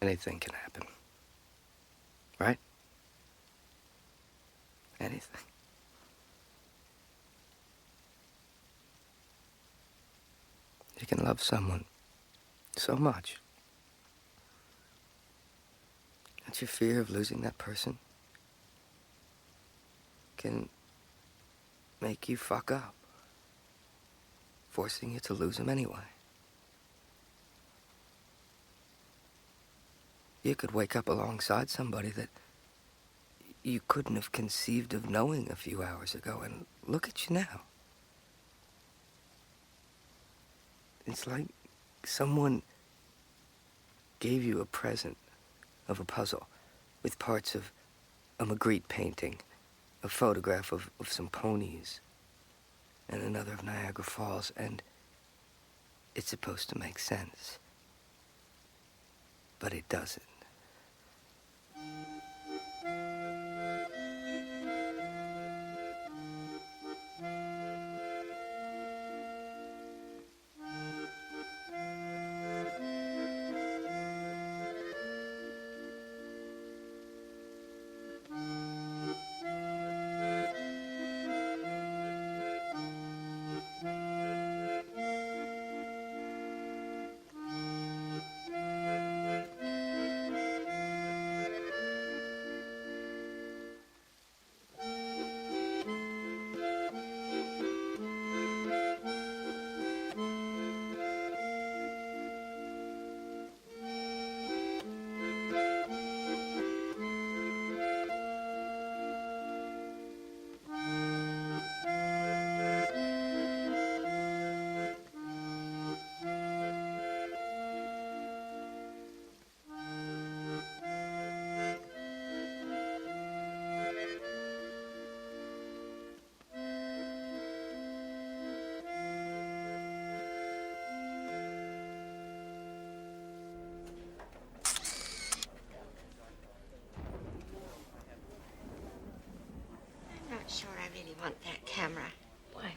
Anything can happen. Right? Anything. You can love someone so much that your fear of losing that person can make you fuck up, forcing you to lose them anyway. You could wake up alongside somebody that you couldn't have conceived of knowing a few hours ago, and look at you now. It's like someone gave you a present of a puzzle with parts of a Magritte painting, a photograph of some ponies, and another of Niagara Falls, and it's supposed to make sense. But it doesn't. I'm not sure I really want that camera. Why?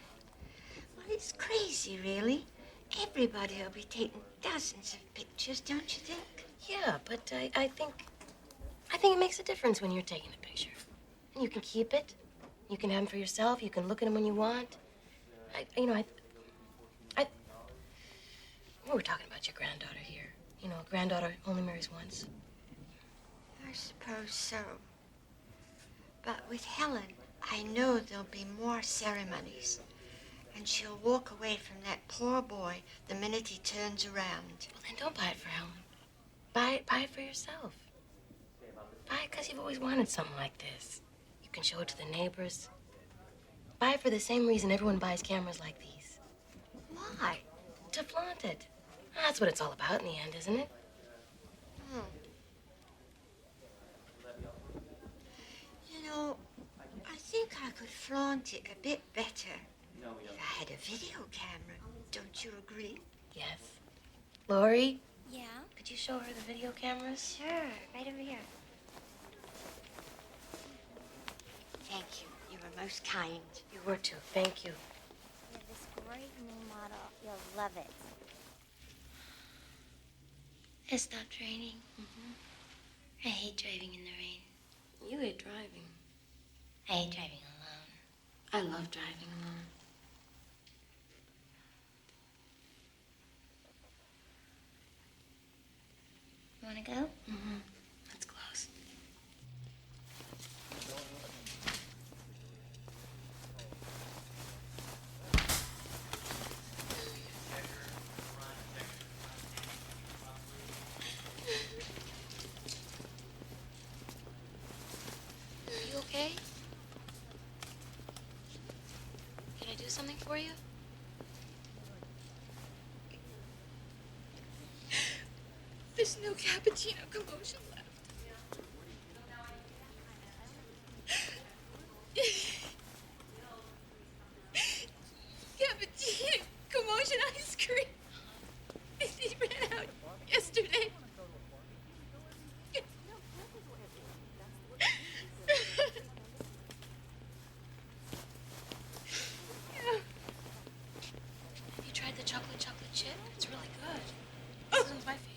Well, it's crazy, really. Everybody will be taking dozens of pictures, don't you think? Yeah, but I think it makes a difference when you're taking a picture. And you can keep it. You can have them for yourself. You can look at them when you want. We were talking about your granddaughter here. You know, a granddaughter only marries once. I suppose so. But with Helen, I know there'll be more ceremonies. And she'll walk away from that poor boy the minute he turns around. Well, then don't buy it for Helen. Buy it for yourself. Buy it because you've always wanted something like this. You can show it to the neighbors. Buy it for the same reason everyone buys cameras like these. Why? To flaunt it. That's what it's all about in the end, isn't it? You know, I think I could flaunt it a bit better if I had a video camera. Don't you agree? Yes. Lori? Yeah? Could you show her the video cameras? Sure, right over here. Thank you. You were most kind. You were too. Thank you. We have this great new model. You'll love it. It stopped raining. I hate driving in the rain. You hate driving. I hate driving alone. I love driving alone. You want to go? That's close. Are you okay? Can I do something for you? There's no cappuccino commotion left. Cappuccino commotion ice cream. It ran out yesterday. Have you tried the chocolate chip? It's really good. This one's my favorite.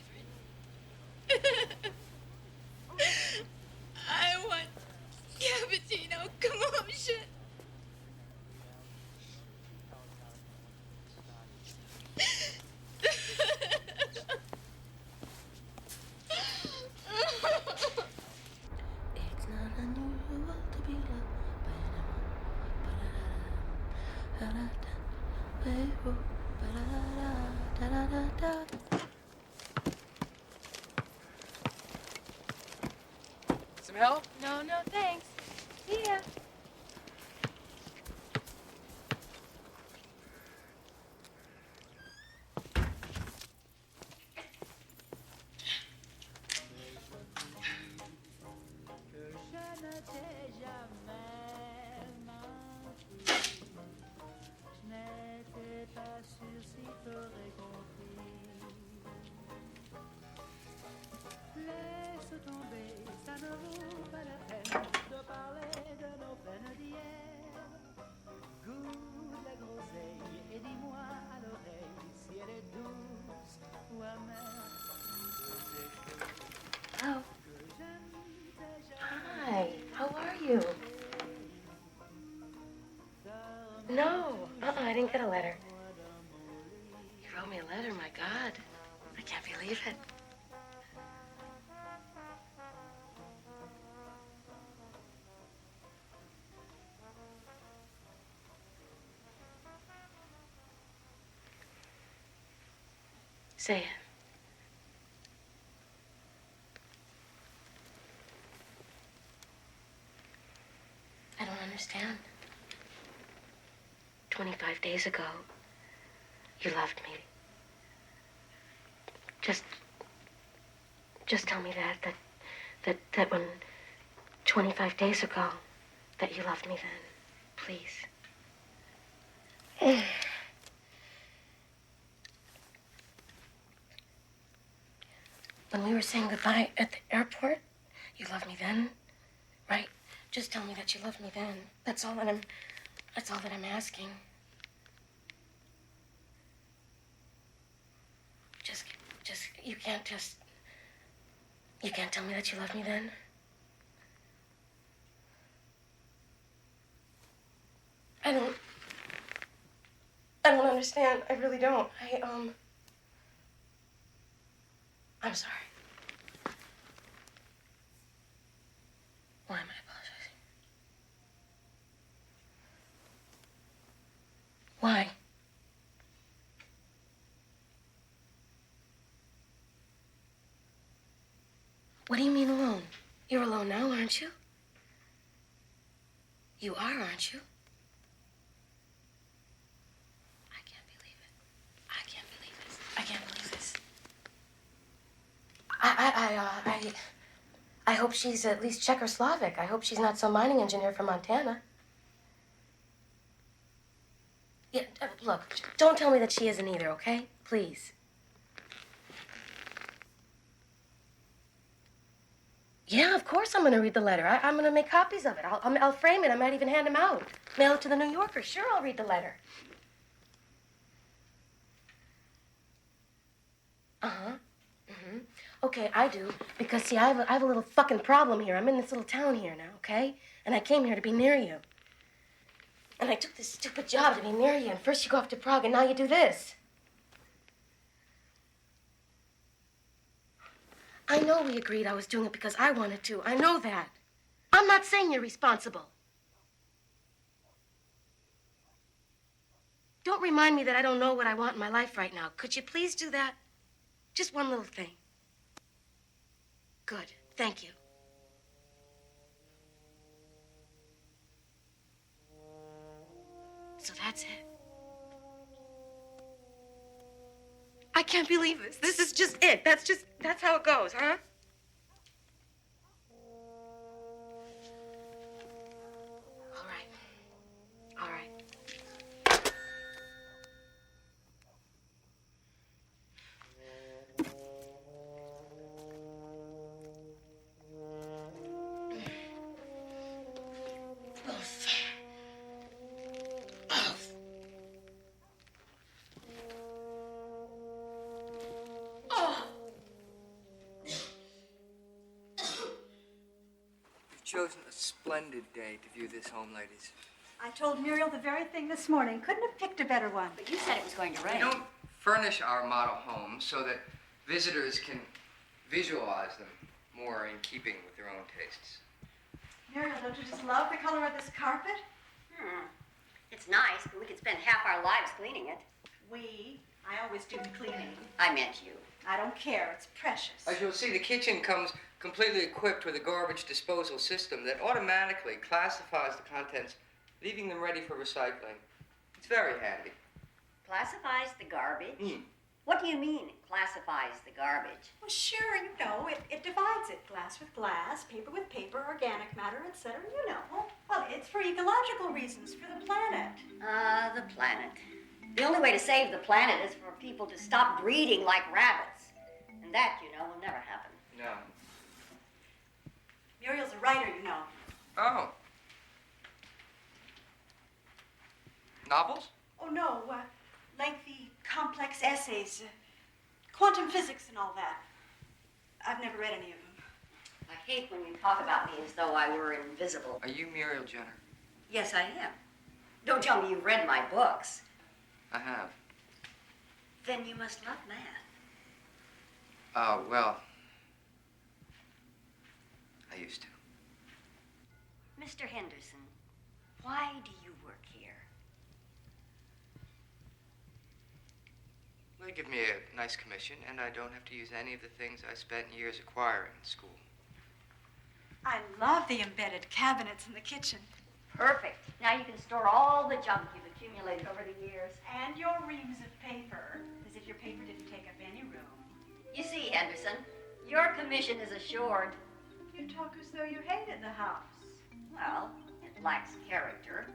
Some help? No, no, thanks. See ya. Hello. Hi. How are you? No. I didn't get a letter. You wrote me a letter, my God. I can't believe it. Say it. I don't understand. 25 days ago, you loved me. Just tell me that when 25 days ago, that you loved me then, please. When we were saying goodbye at the airport, you loved me then, right? Just tell me that you loved me then. That's all that I'm asking. You can't tell me that you love me then? I don't understand. I really don't. I'm sorry. Why am I apologizing? Why? What do you mean alone? You're alone now, aren't you? You are, aren't you? I can't believe it. I can't believe this. I can't believe this. I hope she's at least Czechoslovak. I hope she's not some mining engineer from Montana. Yeah, look, don't tell me that she isn't either, okay? Please. Yeah, of course I'm going to read the letter. I'm going to make copies of it. I'll frame it. I might even hand them out. Mail it to the New Yorker. Sure, I'll read the letter. Uh-huh. Mm-hmm. Okay, I do. Because, see, I have a little fucking problem here. I'm in this little town here now, okay? And I came here to be near you. And I took this stupid job to be near you. And first you go off to Prague, and now you do this. I know we agreed I was doing it because I wanted to. I know that. I'm not saying you're responsible. Don't remind me that I don't know what I want in my life right now. Could you please do that? Just one little thing. Good. Thank you. So that's it. I can't believe this. This is just it. That's how it goes, huh? All right. All right. Chosen a splendid day to view this home, ladies. I told Muriel the very thing this morning. Couldn't have picked a better one. But you said it was going to rain. We don't furnish our model homes so that visitors can visualize them more in keeping with their own tastes. Muriel, don't you just love the color of this carpet? It's nice, but we could spend our lives cleaning it. I always do the cleaning. I meant you. I don't care. It's precious. As you'll see, the kitchen comes completely equipped with a garbage disposal system that automatically classifies the contents, leaving them ready for recycling. It's very handy. Classifies the garbage? Mm. What do you mean, classifies the garbage? Well, sure, you know, it divides it. Glass with glass, paper with paper, organic matter, etc. You know. Well, it's for ecological reasons, for the planet. The planet. The only way to save the planet is for people to stop breeding like rabbits. And that, you know, will never happen. No. Muriel's a writer, you know. Oh. Novels? Oh, no, lengthy, complex essays, quantum physics and all that. I've never read any of them. I hate when you talk about me as though I were invisible. Are you Muriel Jenner? Yes, I am. Don't tell me you've read my books. I have. Then you must love math. Oh, well. I used to. Mr. Henderson, why do you work here? They give me a nice commission, and I don't have to use any of the things I spent years acquiring in school. I love the embedded cabinets in the kitchen. Perfect. Now you can store all the junk you've accumulated over the years. And your reams of paper, as if your paper didn't take up any room. You see, Henderson, your commission is assured. You talk as though you hated the house. Well, it lacks character.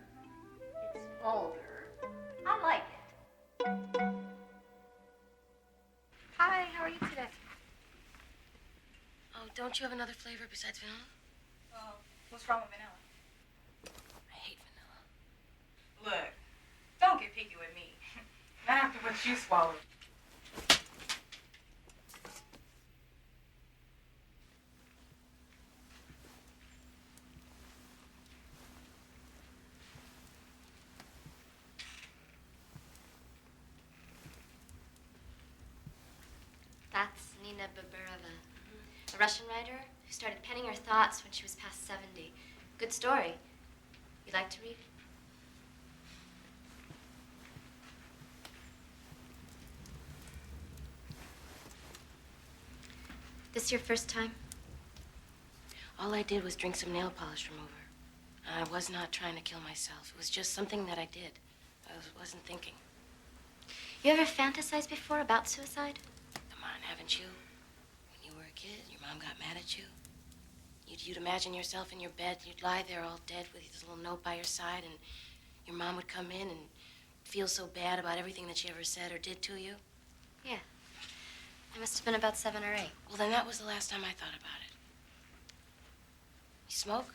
It's vulgar. I like it. Hi, how are you today? Oh, don't you have another flavor besides vanilla? Oh, what's wrong with vanilla? I hate vanilla. Look, don't get picky with me. Not after what you swallowed. That's Nina Baburova, a Russian writer who started penning her thoughts when she was past 70. Good story. You like to read? This your first time? All I did was drink some nail polish remover. I was not trying to kill myself. It was just something that I did. Wasn't thinking. You ever fantasized before about suicide? Come on, haven't you? When you were a kid, your mom got mad at you. You'd imagine yourself in your bed. You'd lie there all dead with this little note by your side, and your mom would come in and feel so bad about everything that she ever said or did to you. Yeah. I must have been about 7 or 8. Well, then that was the last time I thought about it. You smoke?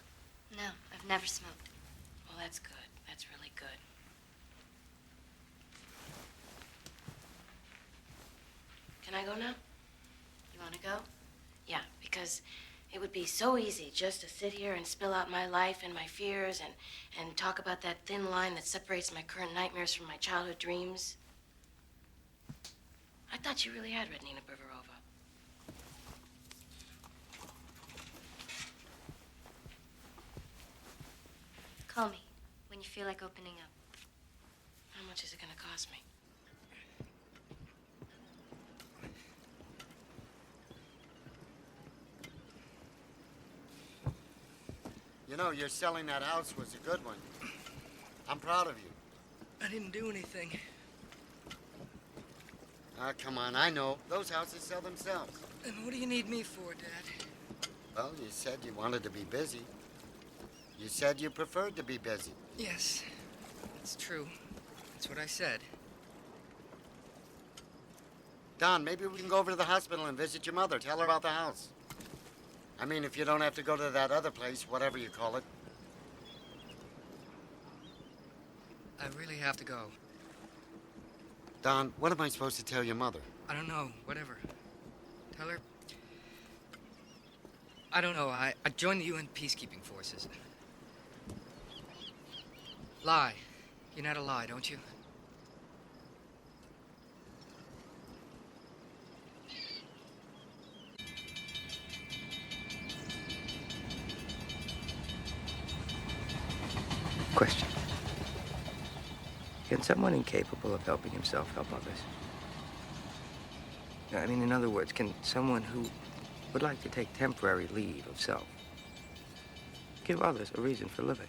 No, I've never smoked. Well, that's good. That's really good. Can I go now? You want to go? Yeah, because it would be so easy just to sit here and spill out my life and my fears and talk about that thin line that separates my current nightmares from my childhood dreams. I thought you really had read Nina Baburova. Call me when you feel like opening up. How much is it going to cost me? You know, your selling that house was a good one. I'm proud of you. I didn't do anything. Ah, come on, I know. Those houses sell themselves. And what do you need me for, Dad? Well, you said you wanted to be busy. You said you preferred to be busy. Yes, that's true. That's what I said. Don, maybe we can go over to the hospital and visit your mother. Tell her about the house. I mean, if you don't have to go to that other place, whatever you call it. I really have to go. Don, what am I supposed to tell your mother? I don't know. Whatever. Tell her. I don't know. I joined the UN peacekeeping forces. Lie. You know how to lie, don't you? Question. Can someone incapable of helping himself help others? I mean, in other words, can someone who would like to take temporary leave of self give others a reason for living?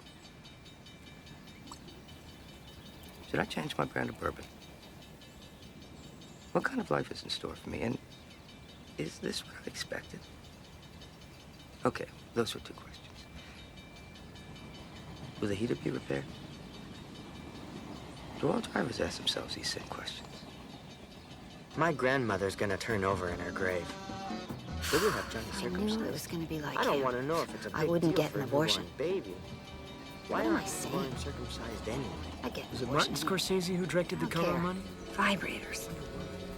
Should I change my brand of bourbon? What kind of life is in store for me? And is this what I expected? Okay, those were two questions. Will the heater be repaired? Do all drivers ask themselves these same questions? My grandmother's gonna turn over in her grave. They would have Johnny I circumcised. knew it was going to be like I don't him. want to know if it's a big I wouldn't deal get for an a newborn abortion. baby. Why What am I aren't saying? newborns circumcised anyway? I get Was it an Martin abortion. Scorsese who directed The I don't Color of care. Money? Vibrators.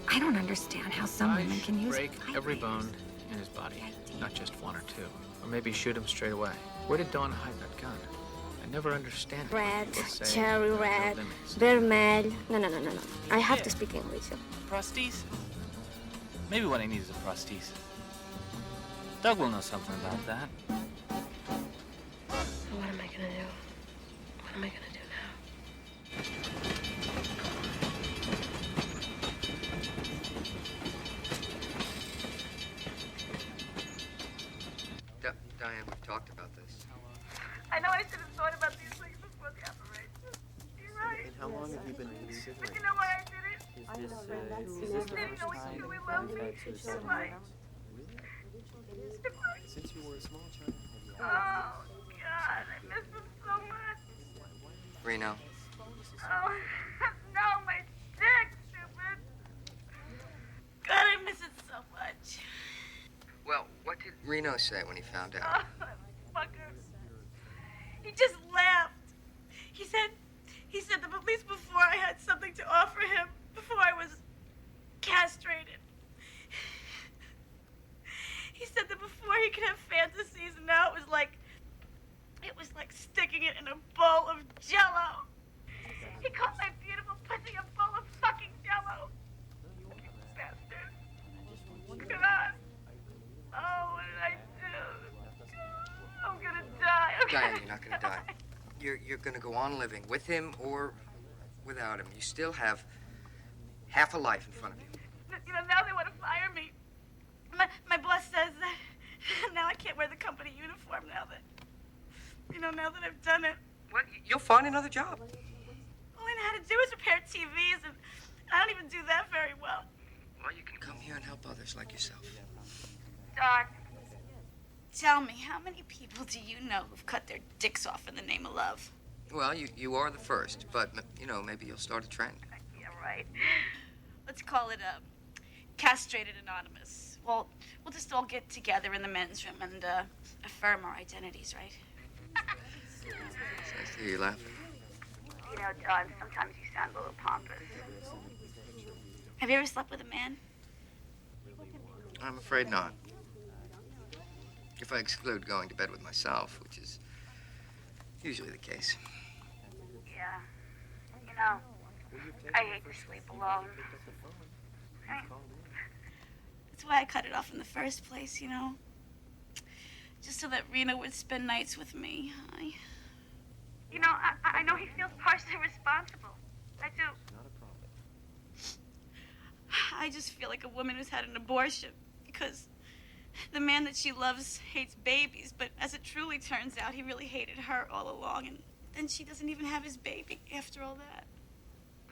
I don't understand how some women can use break every vibrators. bone in his body, not just one or two. Or maybe shoot him straight away. Where did Dawn hide that gun? I never understand it. Red, People say cherry there's no red, limits. vermel. No. I have to speak English. Prosthesis? Maybe what I need is a prosthesis. Doug will know something about that. So what am I going to do? What am I going to do now? Diane, we've talked about this. I know I should have thought about these things before the operation. You're right. And how long have you been considering? But you know why I did it? Is this the Didn't know he first truly time loved you've me. had suicide? If I- Since you were a small child, have you Oh, God, I miss him so much. Reno, Oh, no, my dick, stupid. God, I miss it so much. well, what did Reno say when he found out? Oh, fucker. He just laughed. He said the police before I had something to offer him, before I was castrated. He said that before he could have fantasies, and now it was like sticking it in a bowl of Jell-O. He called my beautiful pussy a bowl of fucking Jell-O. Bastard. God. Oh, what did I do? I'm gonna die. Diane, you're not gonna die. You're gonna go on living with him or without him. You still have half a life in front of you. You know, now they want to fire me. My boss says that now I can't wear the company uniform now that I've done it. Well, you'll find another job. All I know how to do is repair TVs, and I don't even do that very well. Well, you can come here and help others like yourself. Don, tell me, how many people do you know who've cut their dicks off in the name of love? Well, you are the first, but, maybe you'll start a trend. Yeah, right. Let's call it Castrated Anonymous. Well, we'll just all get together in the men's room and affirm our identities, right? It's nice to hear you laughing. You know, Don, sometimes you sound a little pompous. Have you ever slept with a man? I'm afraid not. If I exclude going to bed with myself, which is usually the case. Yeah. You know, I hate to sleep alone. That's why I cut it off in the first place, you know? Just so that Reno would spend nights with me. You know, I know he feels partially responsible. I do. not a problem. I just feel like a woman who's had an abortion because the man that she loves hates babies, but as it truly turns out, he really hated her all along, and then she doesn't even have his baby after all that.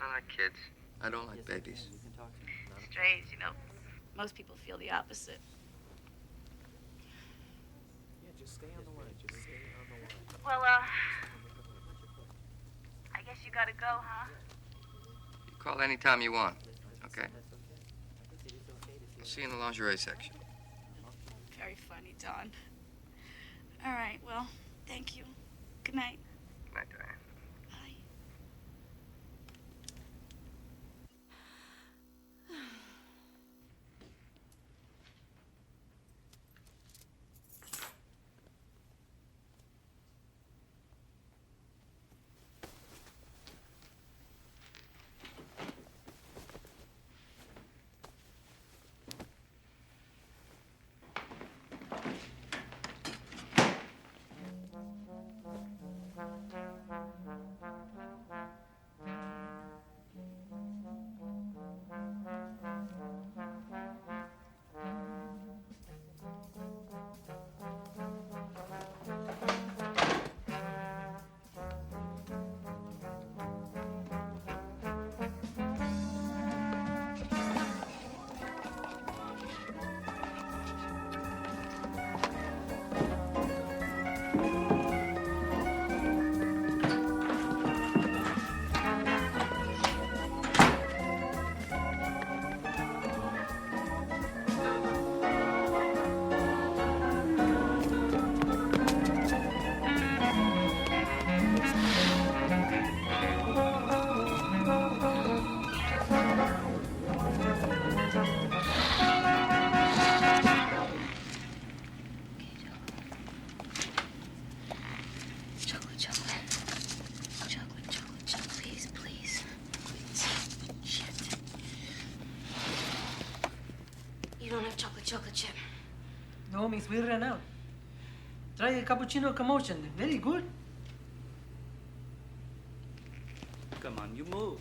I like kids. I don't like babies. Strange, you know. Most people feel the opposite. Yeah, just stay on the line. Just stay on the line. Well, I guess you gotta go, huh? You call anytime you want, okay? I'll see you in the lingerie section. Very funny, Don. All right, well, thank you. Good night. Night, Diane. Bye. don't have chocolate chip. No, miss, we ran out. Try a cappuccino commotion. Very good. Come on, you move.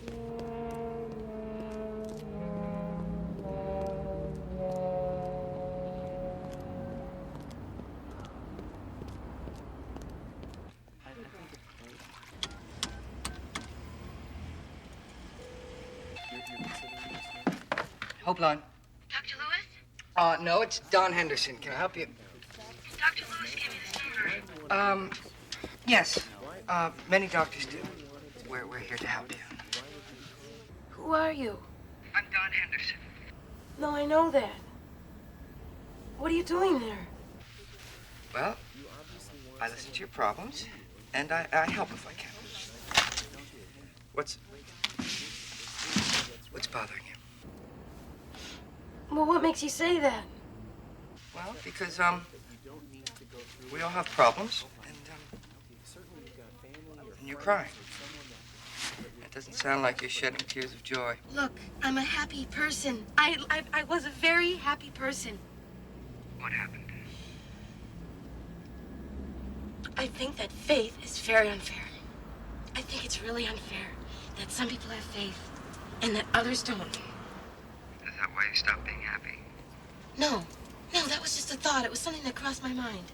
Hope line. Dr. Lewis? No, it's Don Henderson. Can I help you? Dr. Lewis gave me this number. Yes. Many doctors do. We're here to help you. Who are you? I'm Don Henderson. No, I know that. What are you doing there? Well, I listen to your problems, and I help if I can. What's bothering you? Well, what makes you say that? Well, because, we all have problems, and you're crying. It doesn't sound like you're shedding tears of joy. Look, I'm a happy person. I was a very happy person. What happened? I think that faith is very unfair. I think it's really unfair that some people have faith and that others don't. Is that why you stopped being happy? No, that was just a thought. It was something that crossed my mind.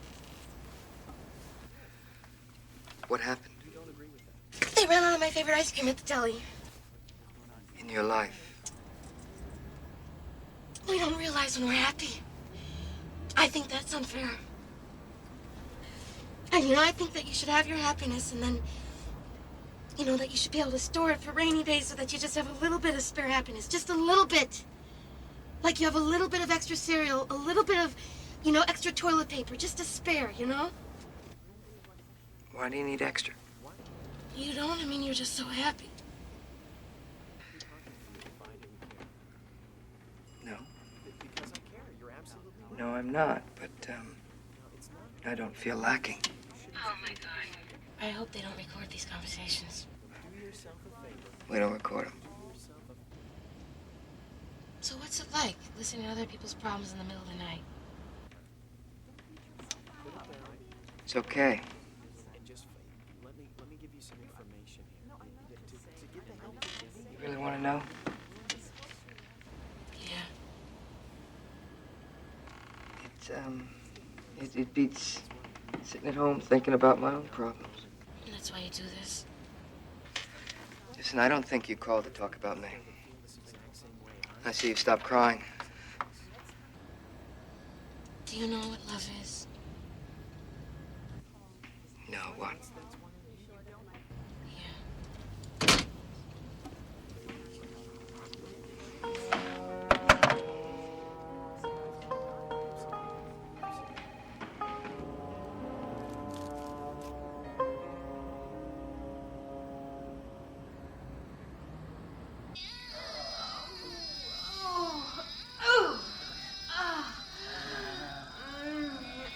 What happened They ran out of my favorite ice cream at the deli. in your life? We don't realize when we're happy. I think that's unfair. And, I think that you should have your happiness and then, that you should be able to store it for rainy days so that you just have a little bit of spare happiness. Just a little bit. Like you have a little bit of extra cereal, a little bit of, extra toilet paper, just to spare, Why do you need extra? You don't? I mean, you're just so happy. No. No, I'm not, but, I don't feel lacking. Oh, my God. I hope they don't record these conversations. We don't record them. So what's it like, listening to other people's problems in the middle of the night? It's okay. You really want to know? Yeah. It beats sitting at home thinking about my own problems. And that's why you do this? Listen, I don't think you called to talk about me. I see you've stopped crying. Do you know what love is? No, what?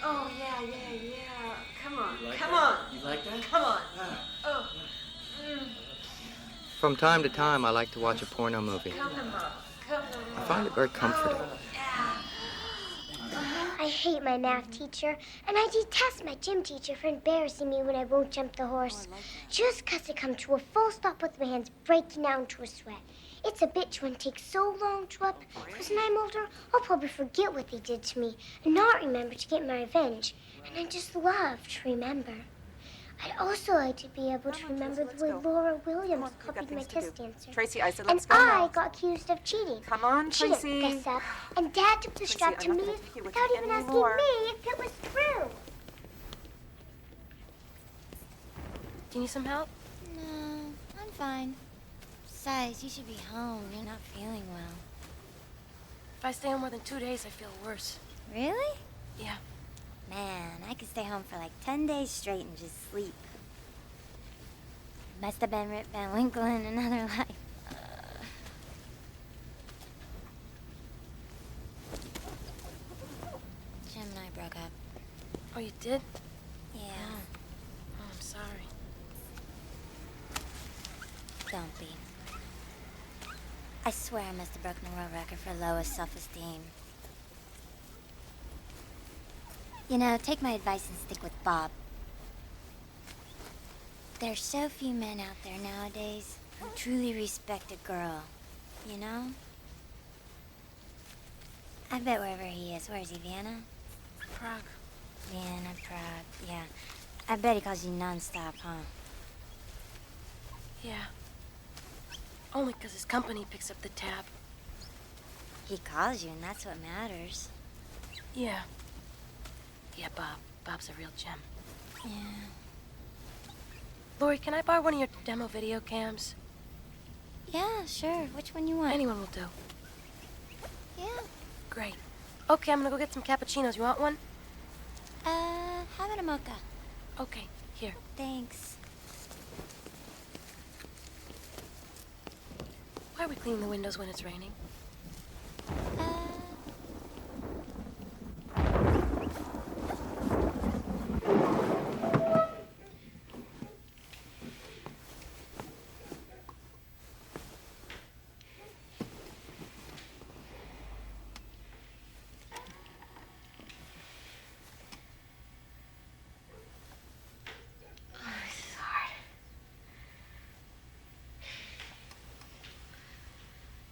Oh, yeah. Come on. You like that? Come on. Oh. From time to time, I like to watch a porno movie. I find it very comforting. I hate my math teacher, and I detest my gym teacher for embarrassing me when I won't jump the horse. Just 'cause I come to a full stop with my hands breaking down to a sweat. It's a bitch when it takes so long to up, because when I'm older, I'll probably forget what they did to me and not remember to get my revenge. And I just love to remember. I'd also like to be able to remember the way Laura Williams copied my test answer. Tracy, I said And let's go now. I got accused of cheating. Come on, She Tracy. didn't fess up, and Dad took the Tracy, strap to I'm me not gonna take it with without you even asking anymore. me if it was true. Do you need some help? No, I'm fine. Besides, you should be home. You're not feeling well. If I stay home more than 2 days, I feel worse. Really? Yeah. Man, I could stay home for like 10 days straight and just sleep. Must have been Rip Van Winkle in another life. Jim and I broke up. Oh, you did? Yeah. Oh, I'm sorry. Don't be. I swear I must have broken the world record for lowest self-esteem. You know, take my advice and stick with Bob. There's so few men out there nowadays who truly respect a girl, you know? I bet wherever he is, where is he, Vienna? Prague. Vienna, Prague, yeah. I bet he calls you non-stop, huh? Yeah. Only because his company picks up the tab. He calls you, and that's what matters. Yeah. Yeah, Bob. Bob's a real gem. Yeah. Lori, can I borrow one of your demo video cams? Yeah, sure. Which one you want? Anyone will do. Yeah. Great. Okay, I'm gonna go get some cappuccinos. You want one? How about a mocha? Okay, here. Thanks. Why are we cleaning the windows when it's raining?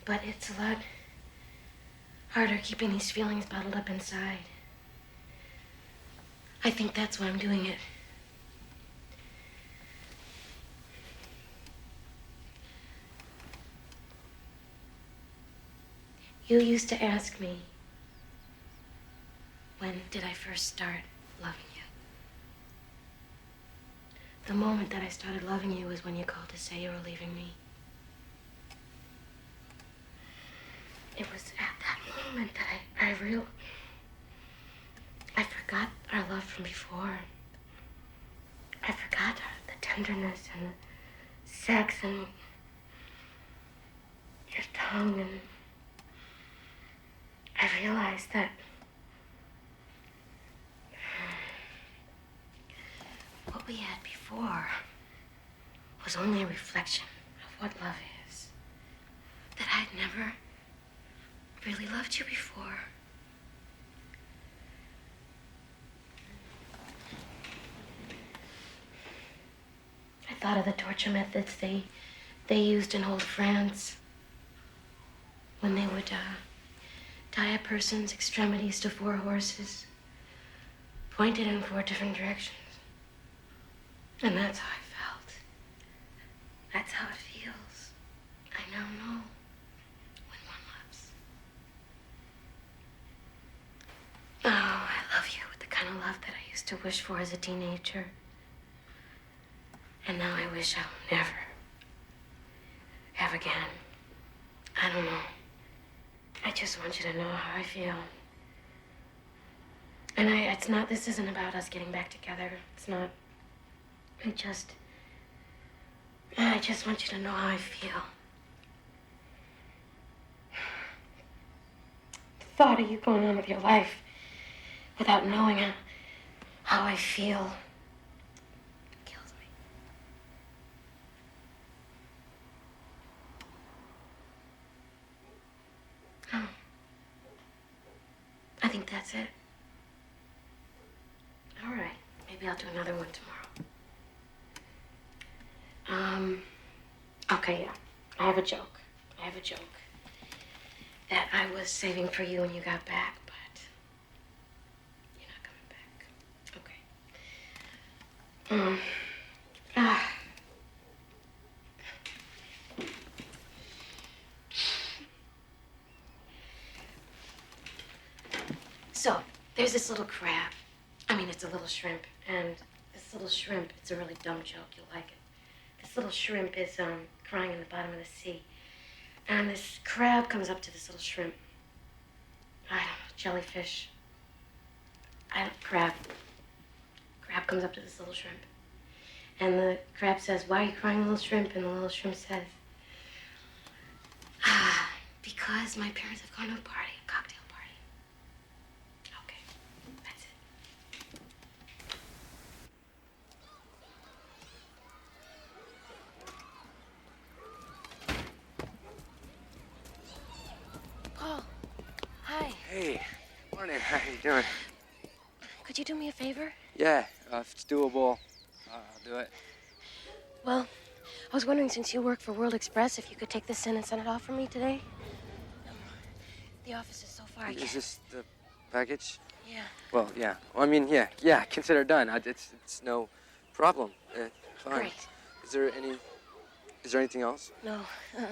But it's a lot harder keeping these feelings bottled up inside. I think that's why I'm doing it. You used to ask me, when did I first start loving you? The moment that I started loving you was when you called to say you were leaving me. It was at that moment that I forgot our love from before. I forgot the tenderness and the sex and your tongue, and I realized that what we had before was only a reflection of what love is. That I'd never really loved you before. I thought of the torture methods they used in old France when they would tie a person's extremities to 4 horses, pointed in 4 different directions. And that's how I felt. That's how it feels. I now know when one loves. Oh, I love you with the kind of love that I used to wish for as a teenager. And now I wish I'll never have again. I don't know. I just want you to know how I feel. And this isn't about us getting back together. It's not. I just want you to know how I feel. The thought of you going on with your life without knowing how I feel kills me. Oh. I think that's it. All right. Maybe I'll do another one tomorrow. Okay, yeah. I have a joke that I was saving for you when you got back, but you're not coming back. Okay. So, there's this little crab. I mean, it's a little shrimp, and this little shrimp, it's a really dumb joke, you'll like it. This little shrimp is crying in the bottom of the sea. And this crab comes up to this little shrimp. I don't know, jellyfish. Crab. Crab comes up to this little shrimp. And the crab says, "Why are you crying, little shrimp?" And the little shrimp says, "Because my parents have gone to a party, a cocktail party." Okay, that's it. Paul, hi. Hey, morning. How you doing? Could you do me a favor? Yeah, if it's doable, I'll do it. Well, I was wondering, since you work for World Express, if you could take this in and send it off for me today. The office is so far. Is this the package? Yeah. Well, yeah. Well, I mean, yeah. Consider it done. It's no problem. Fine. Great. Is there anything else? No. No.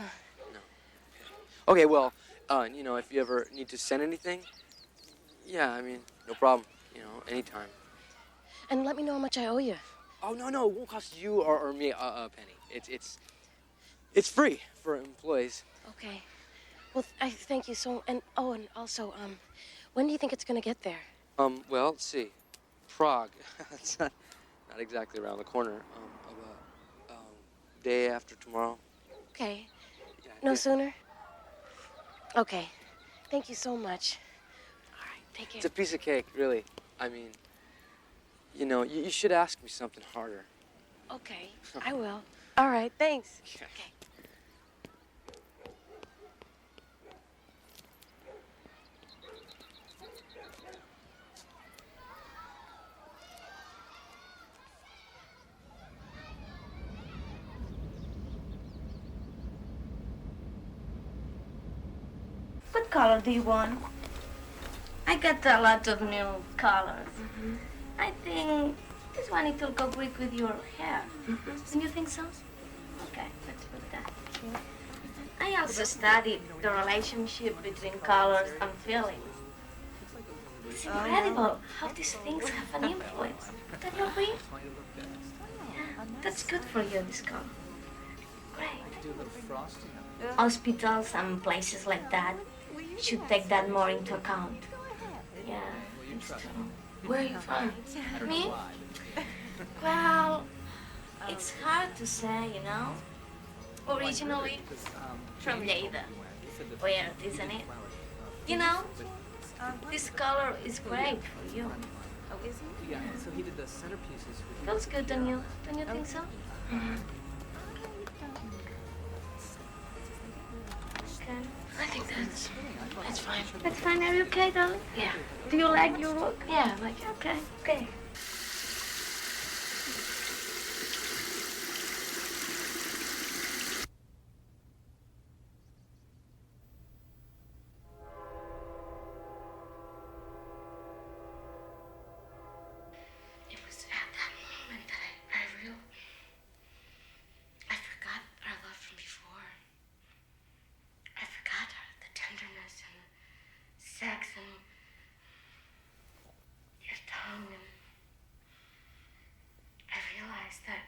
Okay. Well, if you ever need to send anything, yeah. I mean, no problem. Anytime. And let me know how much I owe you. Oh no, it won't cost you or me a penny. It's free for employees. Okay. Well, I thank you so. And also, when do you think it's gonna get there? Well, let's see. Prague. It's not exactly around the corner. About day after tomorrow. Okay. Yeah, No sooner? Okay. Thank you so much. All right, take care. It's a piece of cake, really. I mean, you should ask me something harder. Okay, I will. All right, thanks. Okay. What color do you want? I got a lot of new colors. I think this one, it will go great with your hair. Don't you think so? Okay, let's put that here. I also studied the relationship between colors and feelings. It's incredible how these things have an influence. Don't you agree? Yeah, that's good for you, this color. Great. Hospitals and places like that should take that more into account. Yeah, it's true. Where are you from? Me? Well, it's hard to say, Originally from Lleida. Weird, isn't it? This color is great for you. Oh, is he? Yeah, so he did the centerpieces. Feels good, don't you? Don't you think so? Okay. I think that's fine. That's fine. Are you okay, darling? Yeah. Do you like your work? Yeah, I like it. Okay. Okay. It was at that moment that I forgot our love from before. I forgot the tenderness and the sex and your tongue, and I realized that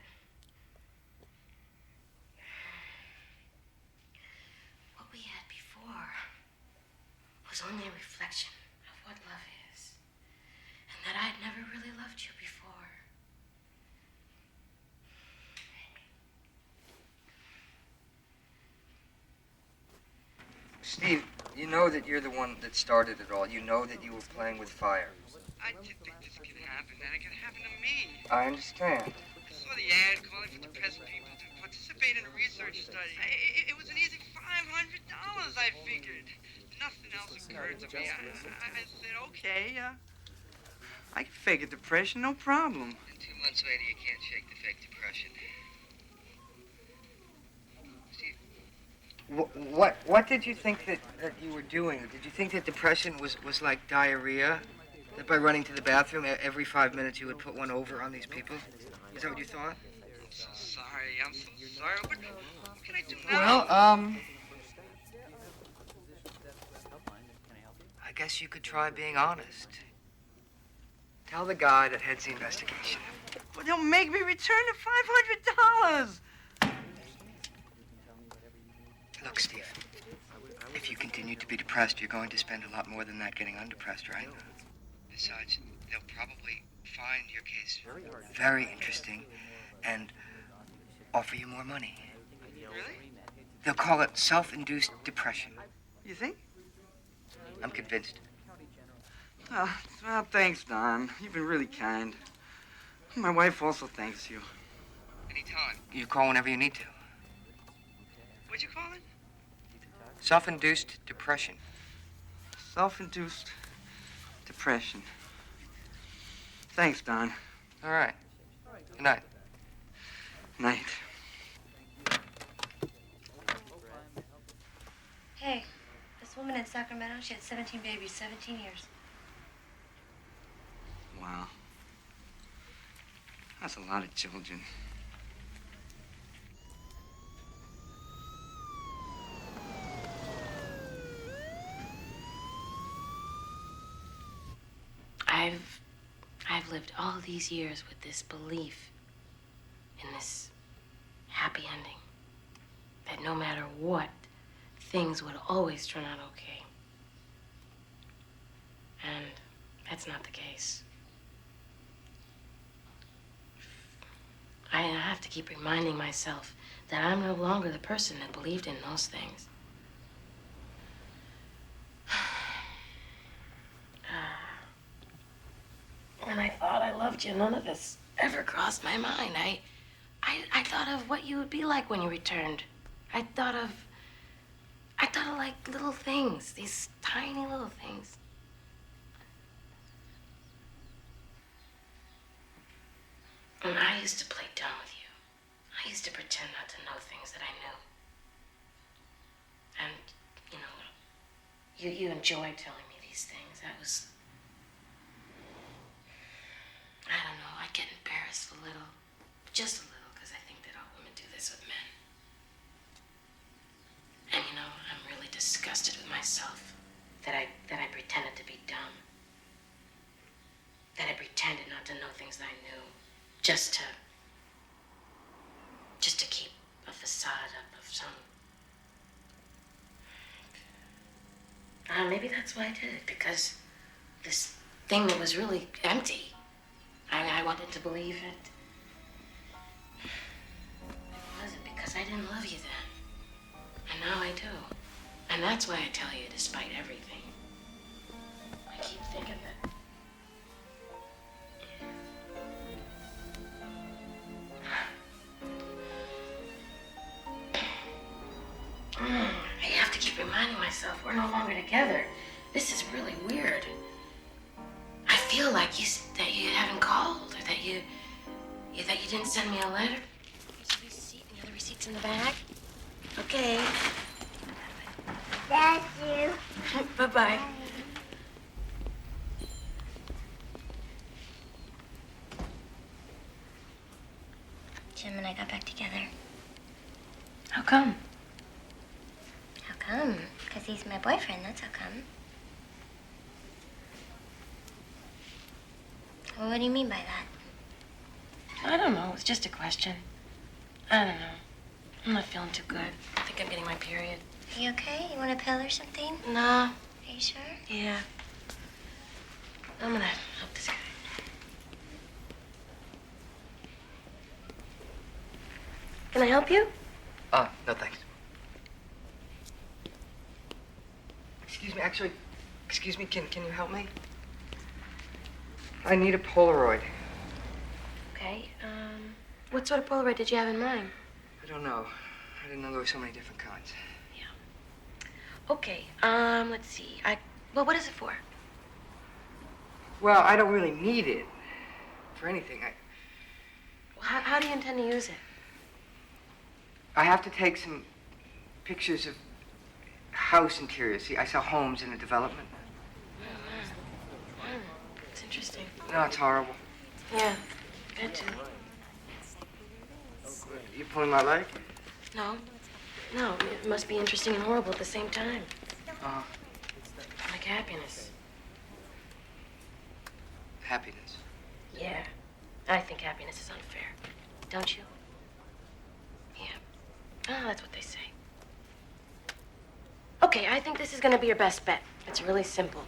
what we had before was only a reflection of what love is, and that I'd never really loved you before. Steve, you know that you're the one that started it all. You know that you were playing with fire. I didn't think this could happen, and it could happen to me. I understand. I saw the ad calling for depressed people to participate in a research study. It was an easy $500, I figured. Nothing else occurred to me. I said, okay, I can fake a depression, no problem. And 2 months later, you can't shake the fake depression. Steve, what did you think that you were doing? Did you think that depression was like diarrhea? That by running to the bathroom every 5 minutes you would put one over on these people? Is that what you thought? I'm so sorry. But what can I do now? Well, I guess you could try being honest. Tell the guy that heads the investigation. But they'll make me return the $500. Look, Steve, if you continue to be depressed, you're going to spend a lot more than that getting undepressed, right? Besides, they'll probably find your case very interesting and offer you more money. Really? They'll call it self-induced depression. You think? I'm convinced. Oh, well, thanks, Don. You've been really kind. My wife also thanks you. Anytime. You call whenever you need to. What'd you call it? Self-induced depression. Self-induced depression. Thanks, Don. All right. Good night. Night. Hey, this woman in Sacramento, she had 17 babies, 17 years. Wow. That's a lot of children. I've lived all these years with this belief in this happy ending. That no matter what, things would always turn out okay. And that's not the case. I have to keep reminding myself that I'm no longer the person that believed in those things. When I thought I loved you, none of this ever crossed my mind. I thought of what you would be like when you returned. I thought of like little things, these tiny little things. And I used to play dumb with you. I used to pretend not to know things that I knew. And, you know, you enjoyed telling me these things. That was... I don't know, I get embarrassed a little. Just a little, because I think that all women do this with men. And, you know, I'm really disgusted with myself that I pretended to be dumb. That I pretended not to know things that I knew. Just to keep a facade up of some... maybe that's why I did it, because this thing that was really empty, I wanted to believe it. It wasn't because I didn't love you then. And now I do. And that's why I tell you, despite everything. I keep thinking that... I have to keep reminding myself we're no longer together. This is really weird. I feel like that you haven't called, or that you didn't send me a letter. Here's a receipt, and the other receipt's in the bag. Okay. Thank you. Bye-bye. Jim and I got back together. How come? How come? Because he's my boyfriend, that's how come. Well, what do you mean by that? I don't know. It's just a question. I don't know. I'm not feeling too good. I think I'm getting my period. Are you okay? You want a pill or something? No. Are you sure? Yeah. I'm gonna help this guy. Can I help you? No thanks. Excuse me, can you help me? I need a Polaroid. Okay, what sort of Polaroid did you have in mind? I don't know. I didn't know there were so many different kinds. Okay, let's see. Well, what is it for? Well, I don't really need it for anything. Well, how do you intend to use it? I have to take some pictures of house interiors. See, I sell homes in a development. It's interesting. No, it's horrible. Yeah, that too. You pulling my leg? No, it must be interesting and horrible at the same time. Like happiness. Happiness. Yeah, I think happiness is unfair. Don't you? Yeah. Oh, that's what they say. Okay, I think this is gonna be your best bet. It's really simple.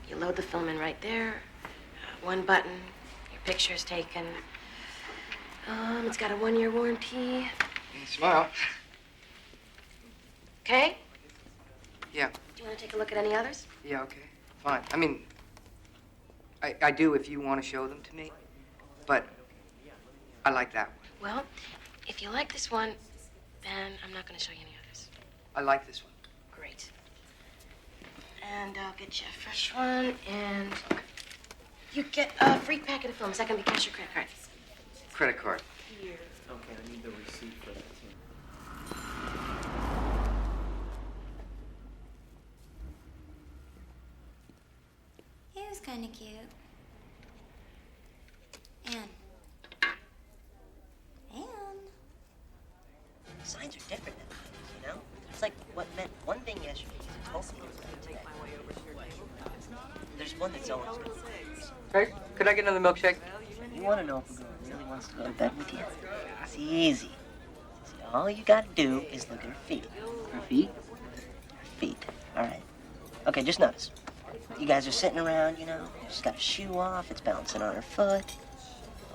You load the film in right there. One button. Your picture's taken. It's got a 1-year warranty. Smile. Okay? Yeah. Do you want to take a look at any others? Yeah, okay. Fine. I mean, I do if you want to show them to me, but I like that one. Well, if you like this one, then I'm not going to show you any others. I like this one. Great. And I'll get you a fresh one, and You get a free packet of films. That can be cash or credit card. Credit card. Okay, I need the receipt for that too. He was kind of cute. Anne. Signs are different nowadays, you know? It's like what meant one thing yesterday is totally different today. There's one that's always been. Hey, could I get another milkshake? You want to know if a girl really wants to go to bed with you? It's easy. All you gotta do is look at her feet. Her feet? Her feet. All right. Okay, just notice. You guys are sitting around, you know. She's got a shoe off. It's bouncing on her foot.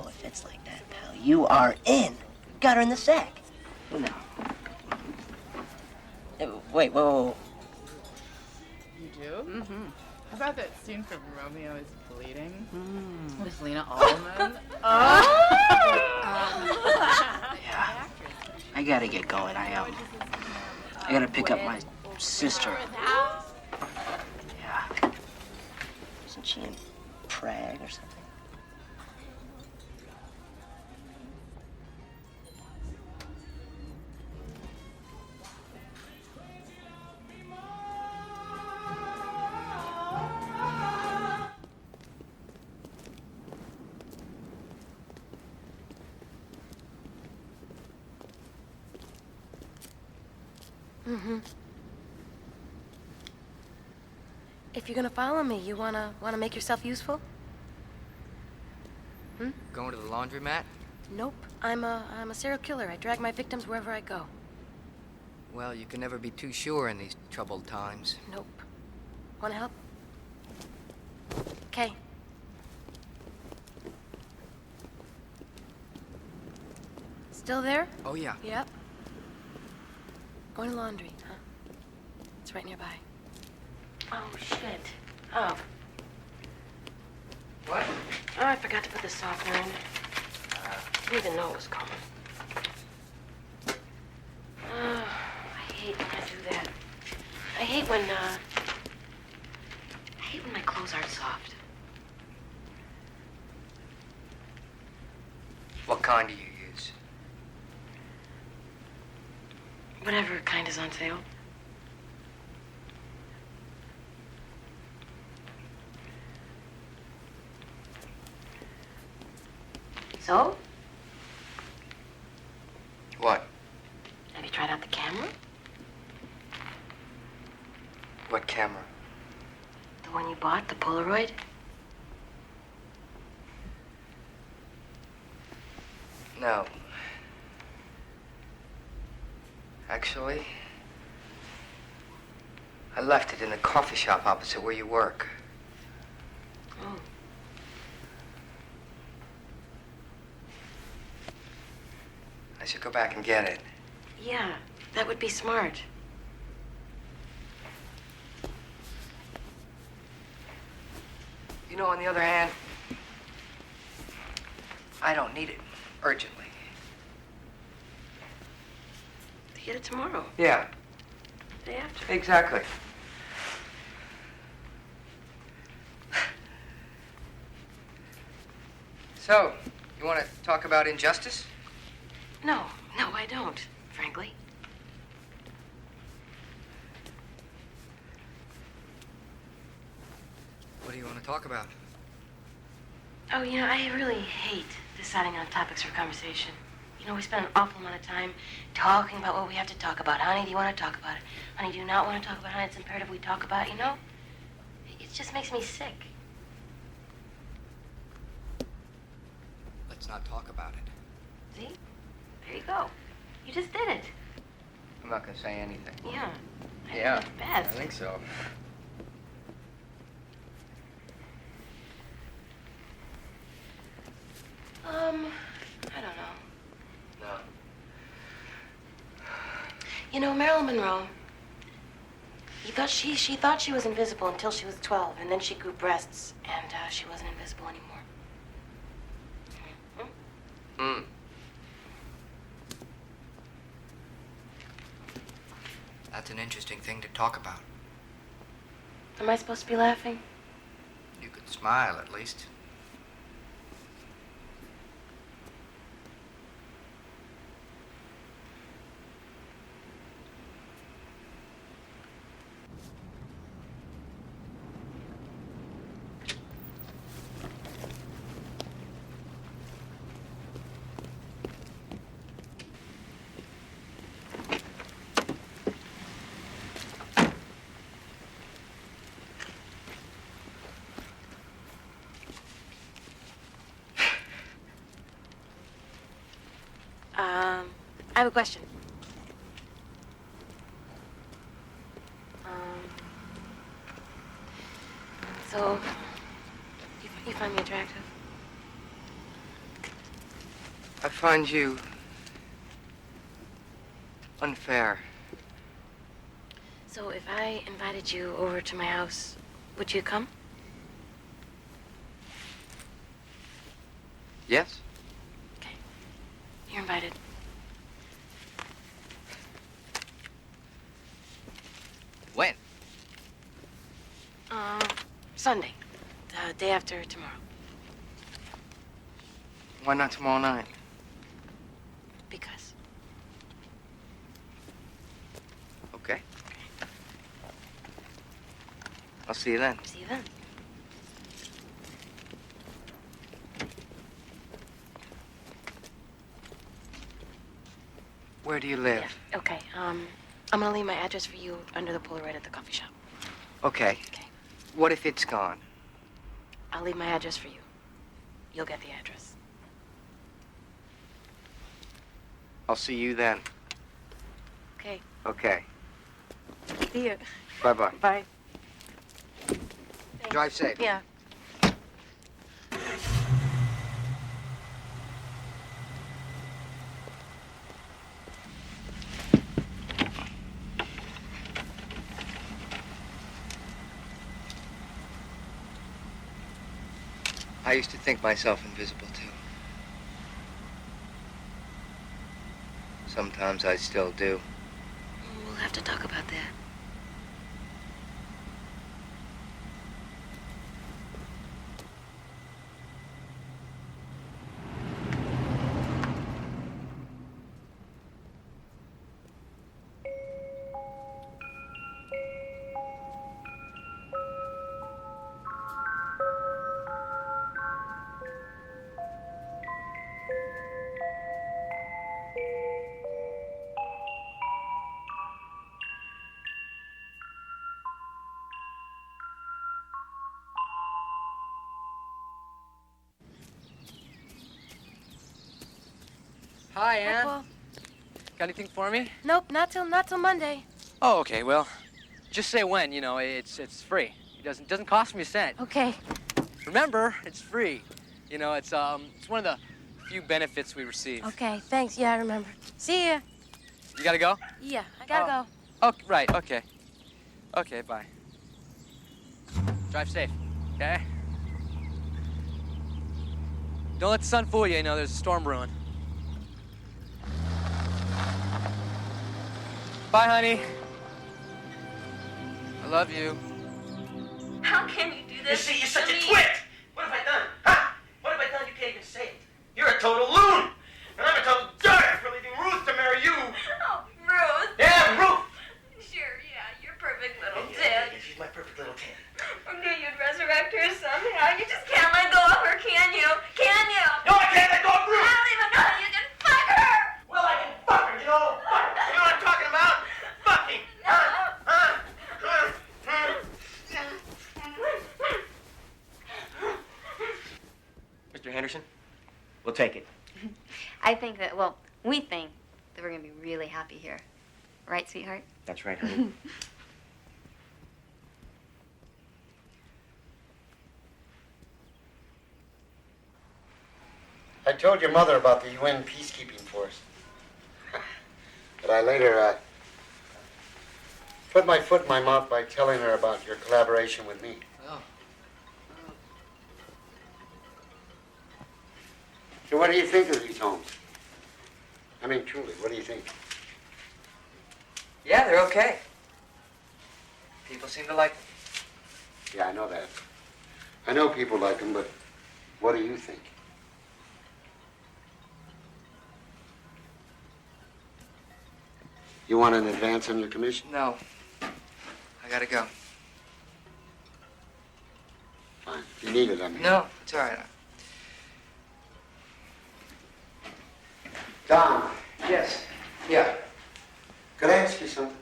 Oh, if it's like that, pal, you are in. Got her in the sack. No. Wait, whoa. You do? Mm-hmm. How about that scene from Romeo is Bleeding with Lena Oh. Allman? Yeah. I gotta get going. I gotta pick up my sister. Yeah. Isn't she in Prague or something? Mm-hmm. If you're gonna follow me, you wanna make yourself useful? Hmm? Going to the laundromat? Nope. I'm a serial killer. I drag my victims wherever I go. Well, you can never be too sure in these troubled times. Nope. Wanna help? Okay. Still there? Oh, yeah. Yep. Going to laundry, huh? It's right nearby. Oh, shit. Oh. What? Oh, I forgot to put the softener in. Didn't even know it was coming. Oh, I hate when I do that. I hate when my clothes aren't soft. What kind do you use? Whatever kind is on sale. So? What? Have you tried out the camera? What camera? The one you bought, the Polaroid? No. Actually, I left it in the coffee shop opposite where you work. Oh. I should go back and get it. Yeah, that would be smart. You know, on the other hand, I don't need it urgently. Get it tomorrow. Yeah, Day after. exactly. So, you want to talk about injustice? No, I don't, frankly. What do you want to talk about? Oh, you know, I really hate deciding on topics for conversation. You know, we spend an awful amount of time talking about what we have to talk about. Honey, do you want to talk about it? Honey, do you not want to talk about it? Honey, it's imperative we talk about it, you know? It just makes me sick. Let's not talk about it. See? There you go. You just did it. I'm not going to say anything. Yeah. I Yeah, think that's best. I think so. I don't know. No. You know, Marilyn Monroe, she thought she was invisible until she was 12, and then she grew breasts, and she wasn't invisible anymore. Hmm. That's an interesting thing to talk about. Am I supposed to be laughing? You could smile, at least. have a question. So, you find me attractive? I find you unfair. So if I invited you over to my house, would you come? Yes? Okay. You're invited. When? Sunday. The day after tomorrow. Why not tomorrow night? Because. Okay. I'll see you then. See you then. Where do you live? Yeah. Okay. I'm gonna leave my address for you under the Polaroid at the coffee shop. Okay. Okay. What if it's gone? I'll leave my address for you. You'll get the address. I'll see you then. Okay. Okay. See you. Bye-bye. Bye. Drive safe. Yeah. I used to think myself invisible, too. Sometimes I still do. We'll have to talk about that. Hi, Ann. Paul. Got anything for me? Nope, not till Monday. Oh, okay. Well, just say when. You know, it's free. It doesn't cost me a cent. Okay. Remember, it's free. You know, it's one of the few benefits we receive. Okay, thanks. Yeah, I remember. See ya. You gotta go? Yeah, I gotta go. Oh, right. Okay. Okay. Bye. Drive safe. Okay. Don't let the sun fool you. You know, there's a storm brewing. Bye, honey. I love you. How can you do this? You see, you're such a twit! What have I done? Huh? What have I done? You can't even say it. You're a total loon! And I'm a total jerk for leaving Ruth to marry you! Oh, Ruth. Yeah, Ruth! Sure, yeah, you're perfect little Yeah, tit. she's my perfect little tit. I knew you'd resurrect her somehow. You just can't let go of her, can you? Can you? No, I can't let go of Ruth! I don't even know how you can fuck her! Well, I can fuck her, you know? Fuck her. You know what I'm talking about? Fucking! Mr. Henderson, we'll take it. I think that, well, we think that we're going to be really happy here. Right, sweetheart? That's right, honey. I told your mother about the UN peacekeeping force. But I later put my foot in my mouth by telling her about your collaboration with me. Oh. So what do you think of these homes? I mean, truly, what do you think? Yeah, they're okay. People seem to like them. Yeah, I know that. I know people like them, but what do you think? You want an advance on your commission? No. I gotta go. Fine. If you need it, I mean. No, it's all right. Don, Yes. Yeah. could I ask you something?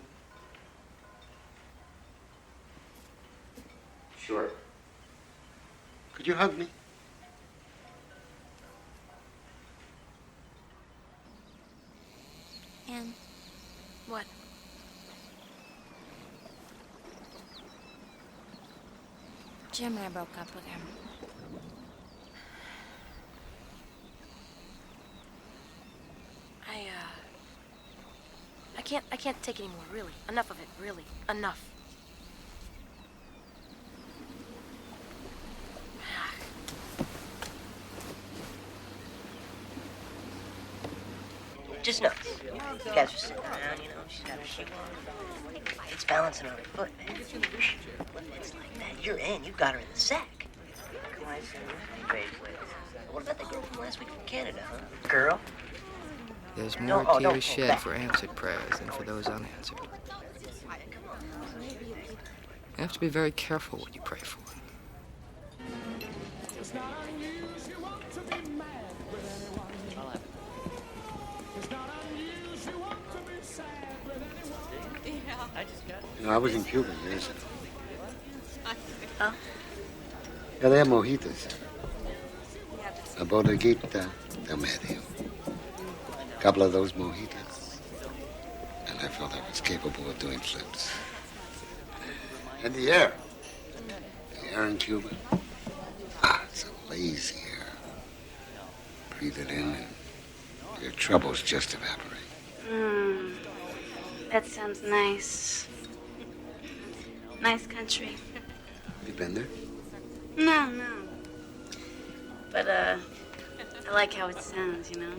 Sure. Could you hug me? Jim and I broke up with him. I can't take anymore, really. Enough of it, really. Enough. Just nuts. You guys are sitting around, you know, she's got her shoe on. It's balancing on her foot, man. It's like that. You're in. You got her in the sack. Come on, what about that girl from last week from Canada, huh? Girl? There's more tears shed for answered prayers than for those unanswered. You have to be very careful what you pray for. You know, I was in Cuba years ago. Huh? Yeah, they have mojitos. A bodeguita de medio. A couple of those mojitos. And I felt I was capable of doing flips. And the air. The air in Cuba. Ah, it's a lazy air. Breathe it in and your troubles just evaporate. That sounds nice. Nice country. You been there? No. But, I like how it sounds, you know?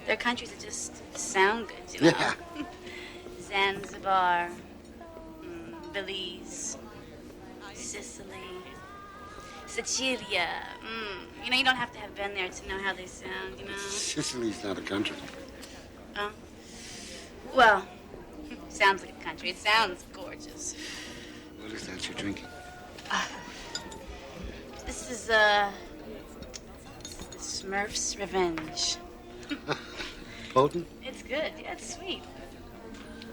There are countries that just sound good, you know? Yeah. Zanzibar, Belize, Sicily, Sicilia. You know, you don't have to have been there to know how they sound, you know? Sicily's not a country. Oh? Well, sounds like a country. It sounds gorgeous. What is that you're drinking? This is, Smurf's Revenge. Potent? It's good. Yeah, it's sweet.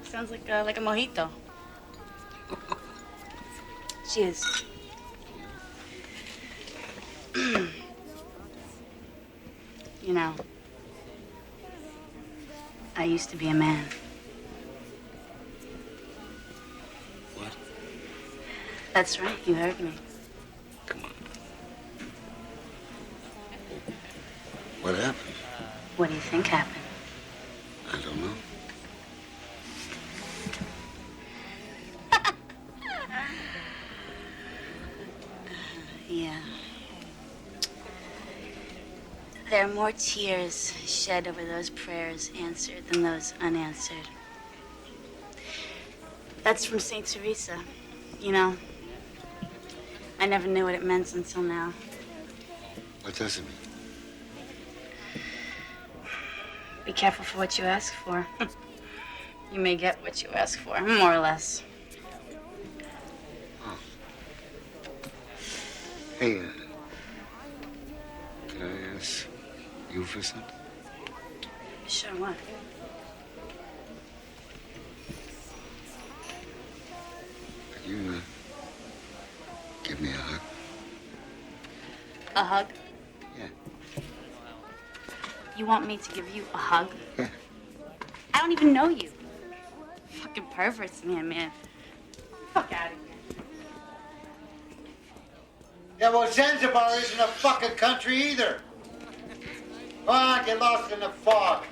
Sounds like a mojito. Cheers. You know, I used to be a man. What? That's right. You heard me. Come on. What happened? What do you think happened? I don't know. Yeah. There are more tears shed over those prayers answered than those unanswered. That's from St. Teresa. You know, I never knew what it meant until now. What does it mean? Be careful for what you ask for. You may get what you ask for, more or less. Oh. Hey, can I ask you for something? Sure, what? Could you, give me a hug? A hug? Yeah. You want me to give you a hug? Yeah. I don't even know you. Fucking perverts, man. Fuck out of here. Yeah, well, Zanzibar isn't a fucking country either. Come on, get lost in the fog.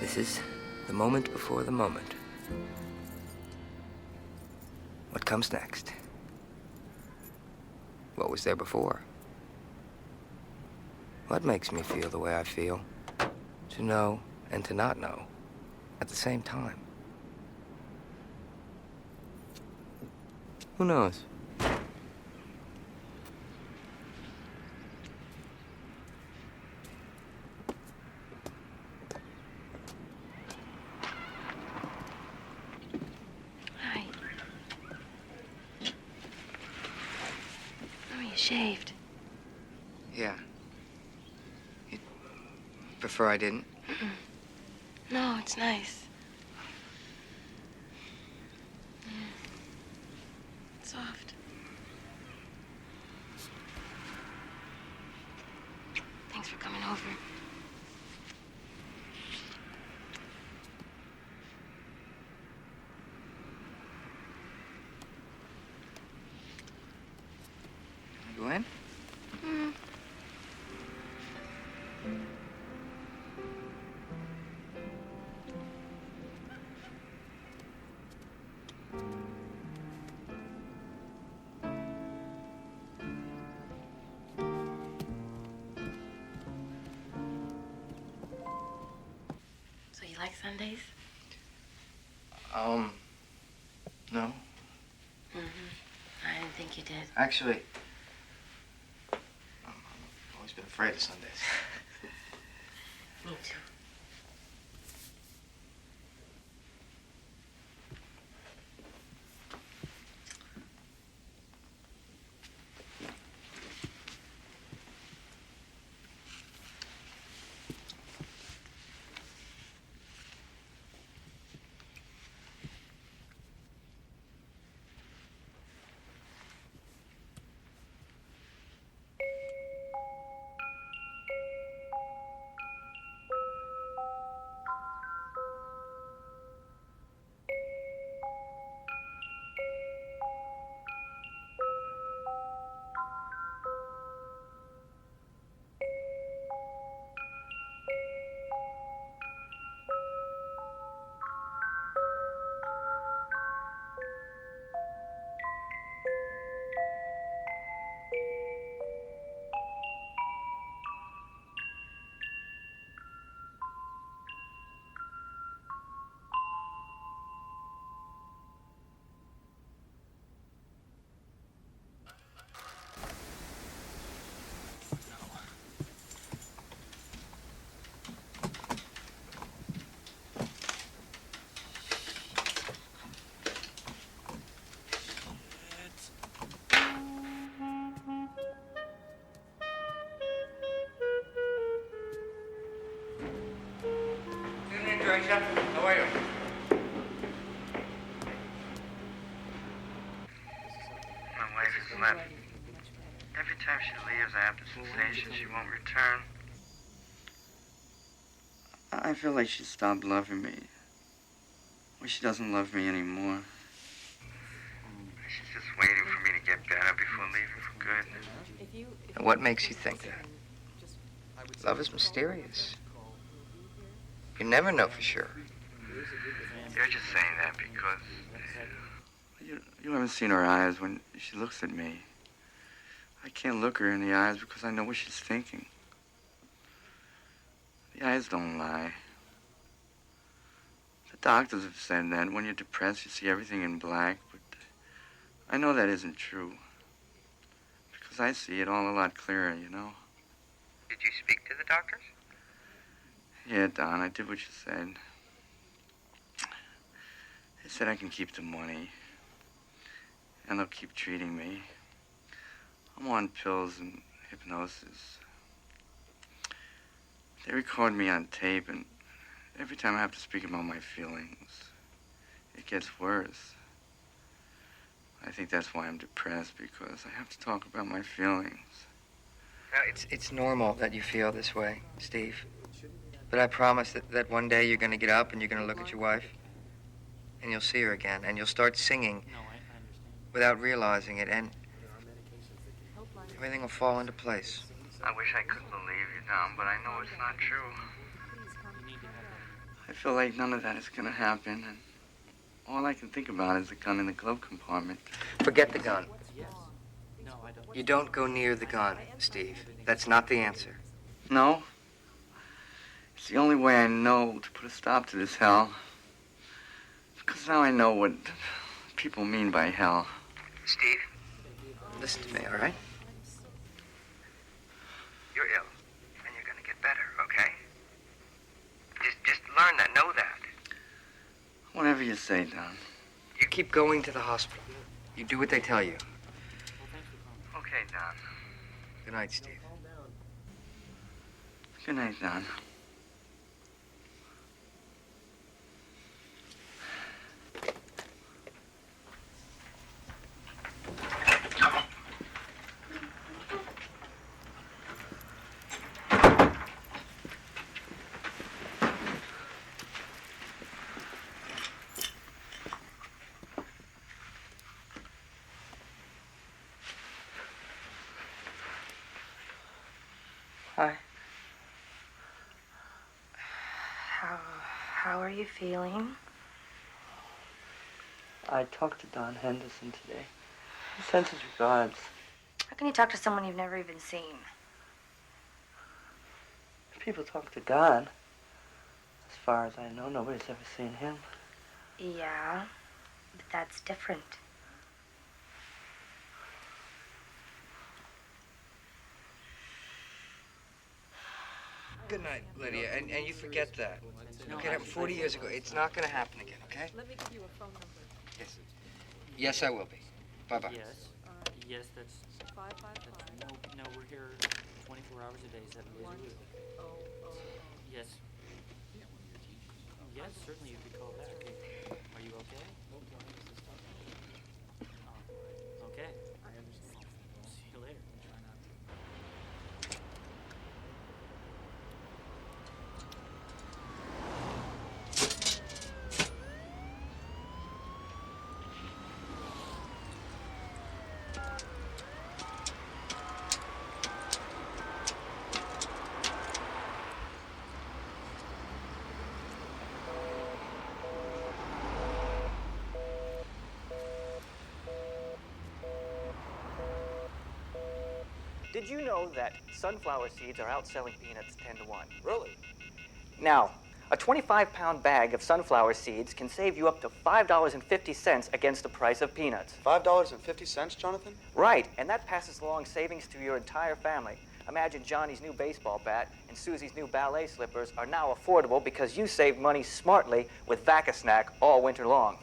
This is the moment before the moment. What comes next? What was there before? What makes me feel the way I feel? To know and to not know at the same time. Who knows? Hi. Oh, you shaved. Yeah. You'd prefer I didn't? Mm-mm. No, it's nice. It's soft. Thanks for coming over. Go in? Mm. So you like Sundays? No. Mm-hmm. I didn't think you did. Actually, I've always been afraid of Sundays. Me too. Teresa. How are you? My wife has left. Every time she leaves, I have the sensation she won't return. I feel like she stopped loving me. Or she doesn't love me anymore. She's just waiting for me to get better before leaving for good. And what makes you think that? Love is mysterious. You never know for sure. You're just saying that because you haven't seen her eyes when she looks at me. I can't look her in the eyes because I know what she's thinking. The eyes don't lie. The doctors have said that when you're depressed, you see everything in black, but I know that isn't true. Because I see it all a lot clearer, you know. Did you speak to the doctors? Yeah, Don, I did what you said. They said I can keep the money. And they'll keep treating me. I'm on pills and hypnosis. They record me on tape, and every time I have to speak about my feelings, it gets worse. I think that's why I'm depressed, because I have to talk about my feelings. It's normal that you feel this way, Steve. But I promise that one day you're going to get up and you're going to look at your wife, and you'll see her again, and you'll start singing without realizing it, and everything will fall into place. I wish I could believe you, Don, but I know it's not true. I feel like none of that is gonna happen, and all I can think about is the gun in the glove compartment. Forget the gun. You don't go near the gun, Steve. That's not the answer. No? It's the only way I know to put a stop to this hell. Because now I know what people mean by hell. Steve, listen to me, all right? You're ill, and you're gonna get better, okay? Just learn that, know that. Whatever you say, Don. You keep going to the hospital. You do what they tell you. Okay, Don. Good night, Steve. Good night, Don. Hi. How are you feeling? I talked to Don Henderson today. He sends his regards. How can you talk to someone you've never even seen? People talk to God. As far as I know, nobody's ever seen him. Yeah, but that's different. Good night, Lydia, and you forget that. Okay, that 40 years ago. It's not gonna happen again, okay? Let me give you a phone number. Yes. Yes, I will be. Bye-bye. Yes. Yes, that's... 555. No, we're here 24 hours a day, 7 days a week. Yes. Yes, certainly you could call back. Are you okay? Okay. See you later. Did you know that sunflower seeds are outselling peanuts 10 to 1? Really? Now, a 25-pound bag of sunflower seeds can save you up to $5.50 against the price of peanuts. $5.50, Jonathan? Right, and that passes along savings to your entire family. Imagine Johnny's new baseball bat and Susie's new ballet slippers are now affordable because you saved money smartly with Vaca-Snack all winter long.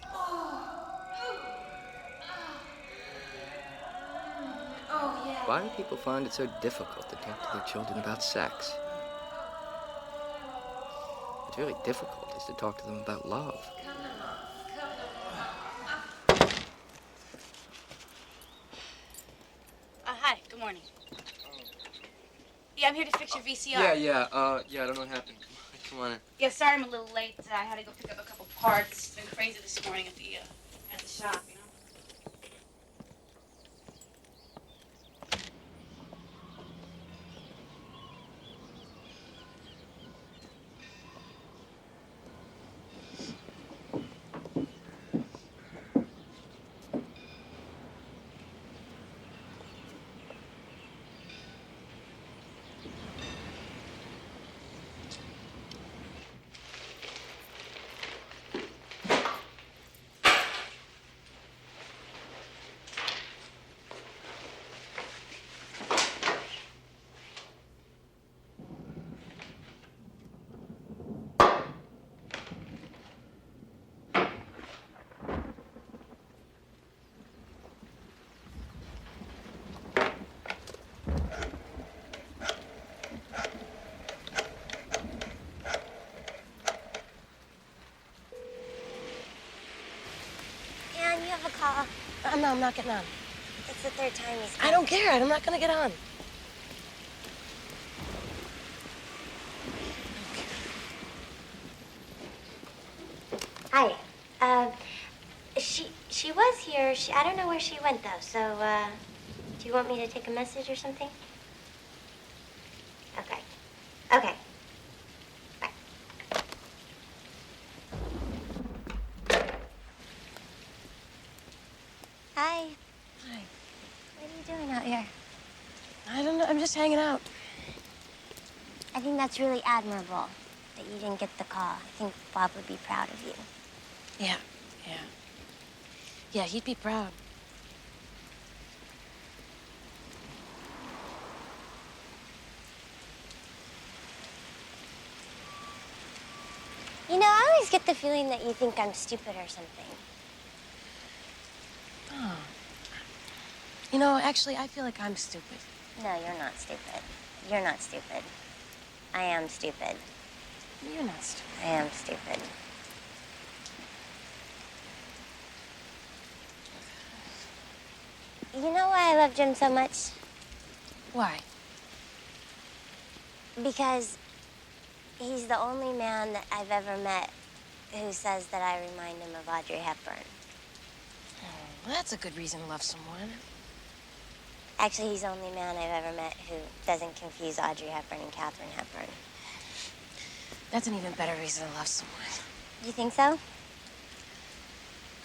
Why do people find it so difficult to talk to their children about sex? What's really difficult is to talk to them about love. Hi, good morning. Yeah, I'm here to fix your VCR. Yeah, I don't know what happened. Come on in. Yeah, sorry I'm a little late. I had to go pick up a couple parts. It's been crazy this morning at the shop, you know. Anne, you have a call. No, I'm not getting on. It's the third time he's I don't care. I'm not gonna get on. Hi. She was here. I don't know where she went though. So, do you want me to take a message or something? Okay. Okay. Bye. Hi. Hi. What are you doing out here? I don't know. I'm just hanging out. I think that's really admirable that you didn't get the call. I think Bob would be proud of you. Yeah. Yeah, he'd be proud. You know, I always get the feeling that you think I'm stupid or something. Oh. You know, actually, I feel like I'm stupid. No, you're not stupid. You're not stupid. I am stupid. You're not stupid. I am stupid. You know why I love Jim so much? Why? Because he's the only man that I've ever met who says that I remind him of Audrey Hepburn. Well, that's a good reason to love someone. Actually, he's the only man I've ever met who doesn't confuse Audrey Hepburn and Katharine Hepburn. That's an even better reason to love someone. You think so?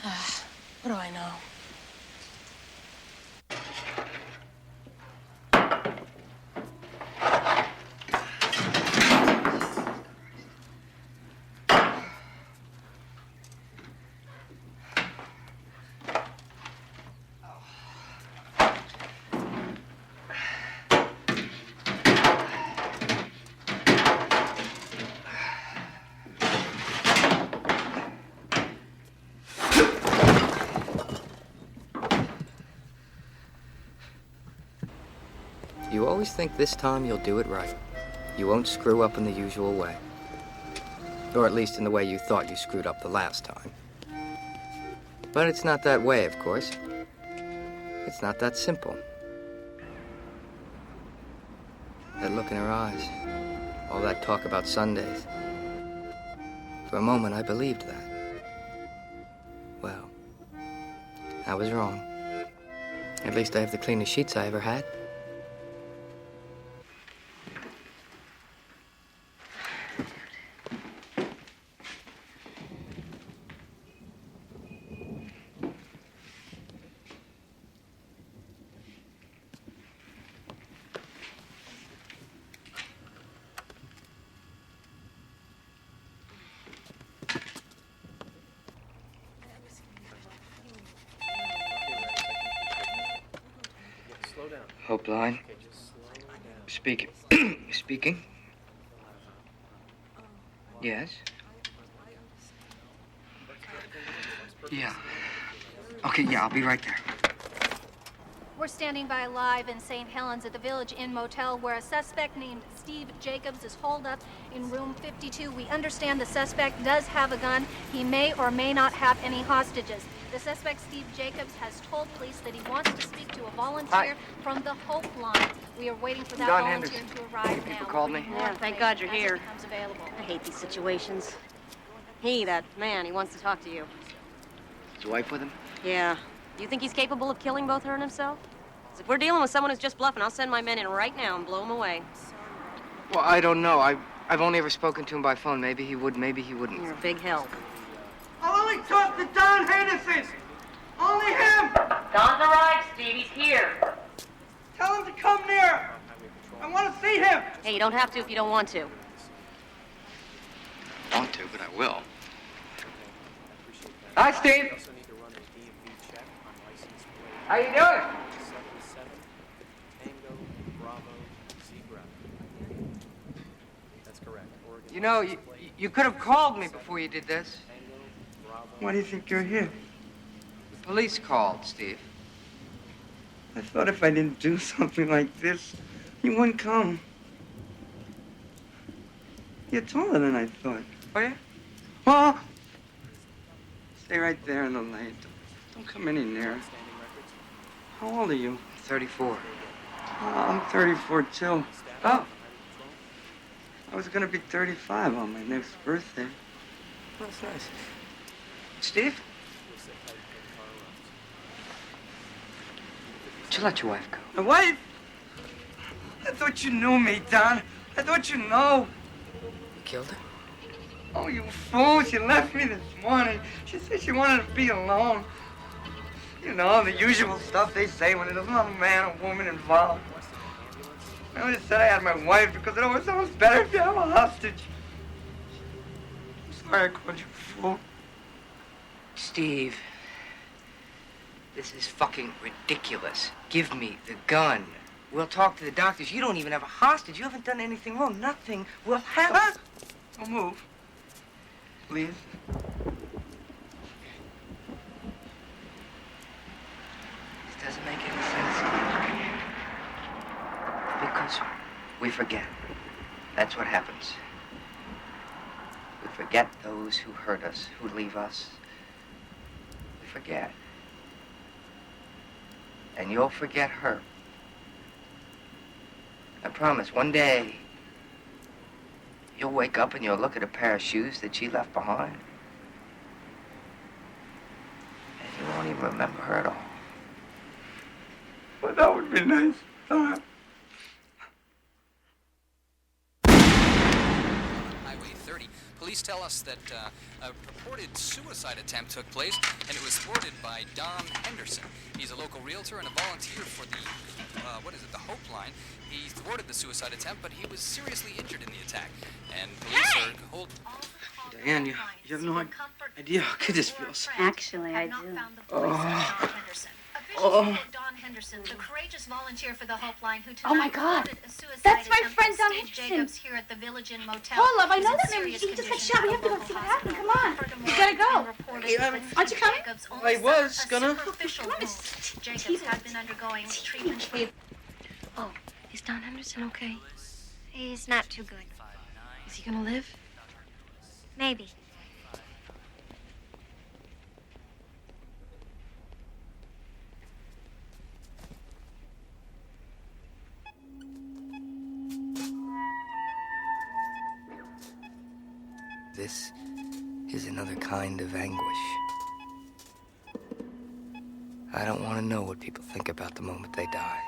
What do I know? You always think this time you'll do it right. You won't screw up in the usual way. Or at least in the way you thought you screwed up the last time. But it's not that way, of course. It's not that simple. That look in her eyes, all that talk about Sundays. For a moment, I believed that. Well, I was wrong. At least I have the cleanest sheets I ever had. Hope line. Speaking. Speaking. Yes. Yeah. Okay, yeah, I'll be right there. We're standing by live in St. Helens at the Village Inn Motel where a suspect named Steve Jacobs is holed up in room 52. We understand the suspect does have a gun. He may or may not have any hostages. The suspect, Steve Jacobs, has told police that he wants to speak to a volunteer from the Hope Line. We are waiting for that Don volunteer Henderson. to arrive now. People called me. Yeah, thank God you're as it here. becomes available. I hate these situations. That man, he wants to talk to you. His wife with him? Yeah. Do you think he's capable of killing both her and himself? 'Cause if we're dealing with someone who's just bluffing, I'll send my men in right now and blow him away. Well, I don't know. I've only ever spoken to him by phone. Maybe he would, maybe he wouldn't. You're a big help. I'll only talk to Don Henderson. Only him. Don's arrived, Steve. He's here. Tell him to come near. I want to see him. Hey, you don't have to if you don't want to. I want to, but I will. Hi, Steve. How you doing? You know, you could have called me before you did this. Why do you think you're here? The police called, Steve. I thought if I didn't do something like this, you wouldn't come. You're taller than I thought. Are you? Well, stay right there in the light. Don't come any nearer. How old are you? 34. I'm 34 too. Oh. I was gonna be 35 on my next birthday. That's nice. Steve? Did you let your wife go? My wife? I thought you knew me, Don. I thought you know. You killed her? Oh, you fool. She left me this morning. She said she wanted to be alone. You know, the usual stuff they say when there's not a man or woman involved. I only said I had my wife because it always sounds better if you have a hostage. I'm sorry I called you a fool. Steve, this is fucking ridiculous. Give me the gun. We'll talk to the doctors. You don't even have a hostage. You haven't done anything wrong. Nothing will happen. Don't move. Please. This doesn't make any sense. Because we forget. That's what happens. We forget those who hurt us, who leave us. We forget. And you'll forget her. I promise, one day, you'll wake up and you'll look at a pair of shoes that she left behind. And you won't even remember her at all. Well, that would be nice. Highway 30. Police tell us that a purported suicide attempt took place, and it was thwarted by Don Henderson. He's a local realtor and a volunteer for the, the Hope Line. He thwarted the suicide attempt, but he was seriously injured in the attack. And police are holding... Diane, you have no idea how good this feels. Actually, I do. Don Henderson, the courageous volunteer for the Hope Line, who Oh my tonight God. reported a suicide That's my attempt friend by Don Steve Henderson. Jacobs here at the Village Inn Motel. Oh, love, I He's know in that man. serious He just got condition shot. We at have to a go see local what happened. Come on. hospital. We gotta go. Reported that Aren't you coming? Jacobs I only was suffered gonna. a superficial wound. Jacobs had been undergoing treatment for... Oh, is Don Henderson okay? He's not too good. Is he gonna live? Maybe. This is another kind of anguish. I don't want to know what people think about the moment they die.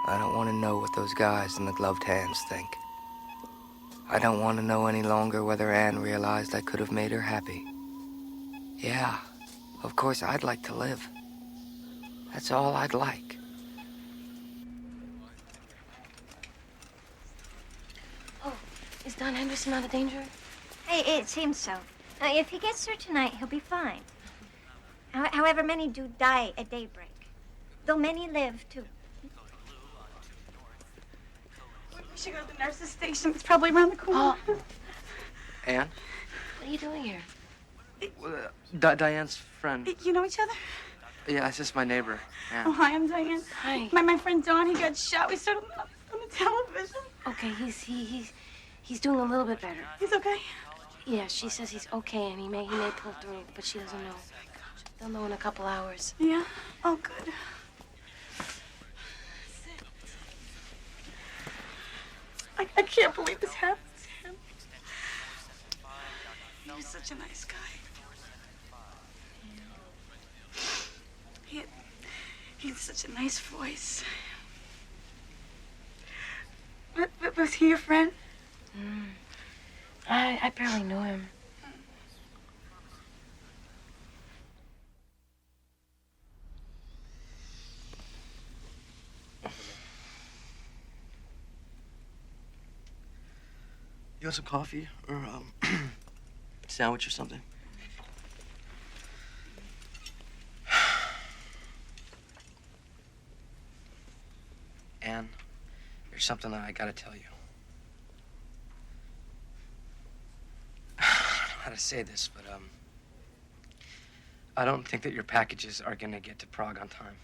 I don't want to know what those guys in the gloved hands think. I don't want to know any longer whether Anne realized I could have made her happy. Yeah, of course I'd like to live. That's all I'd like. Oh, is Don Henderson out of danger? Hey, it seems so. If he gets there tonight, he'll be fine. However, many do die at daybreak. Though many live, too. We should go to the nurse's station. It's probably around the corner. Anne? What are you doing here? Diane's friend. You know each other? Yeah, it's just my neighbor, Anne. Oh, hi, I'm Diane. Hi. My friend Don, he got shot. We saw him on the television. Okay, he's doing a little bit better. He's okay? Yeah, she says he's okay and he may pull through, but she doesn't know. They'll know in a couple hours. Yeah? Oh, good. I can't believe this happened to him. He was such a nice guy. He had such a nice voice. Was he your friend? I barely knew him. You want some coffee or sandwich or something? Anne, there's something that I gotta tell you. I don't know how to say this, but I don't think that your packages are gonna get to Prague on time.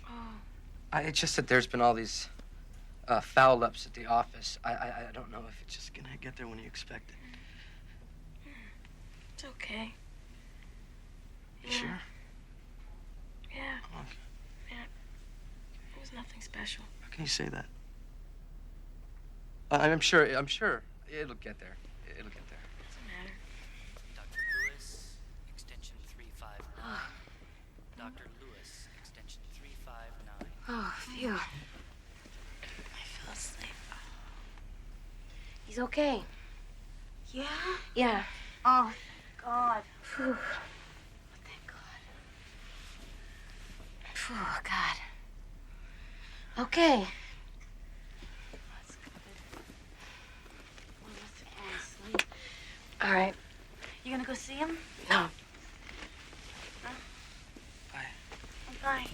Oh. It's just that there's been all these foul-ups at the office. I don't know if it's just gonna get there when you expect it. It's okay. You sure? Yeah. Okay. Yeah. It was nothing special. How can you say that? I'm sure it'll get there. It'll get there. Doesn't matter. Dr. Lewis, extension 359. Dr. Lewis, extension 359. Oh, phew. I fell asleep. He's okay. Yeah? Yeah. Oh, God. Phew. Thank God. Phew, God. Okay. All right. You gonna go see him? No. Bye. Bye.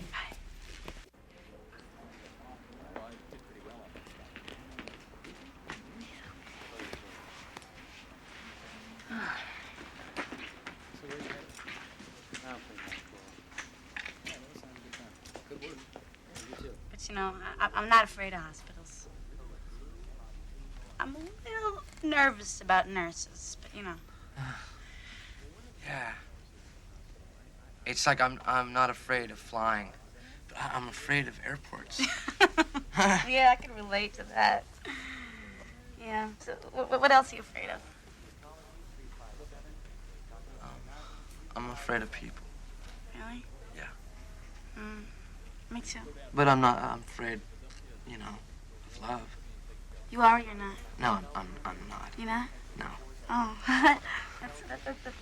But you know, I'm not afraid of hospitals. I'm a little nervous about nurses, but you know. Yeah. It's like I'm not afraid of flying, but I'm afraid of airports. Yeah, I can relate to that. Yeah. So, what else are you afraid of? I'm afraid of people. Really? Yeah. Me too. But I'm afraid, you know, of love. You are or you're not? No, I'm not. You not? No. Oh,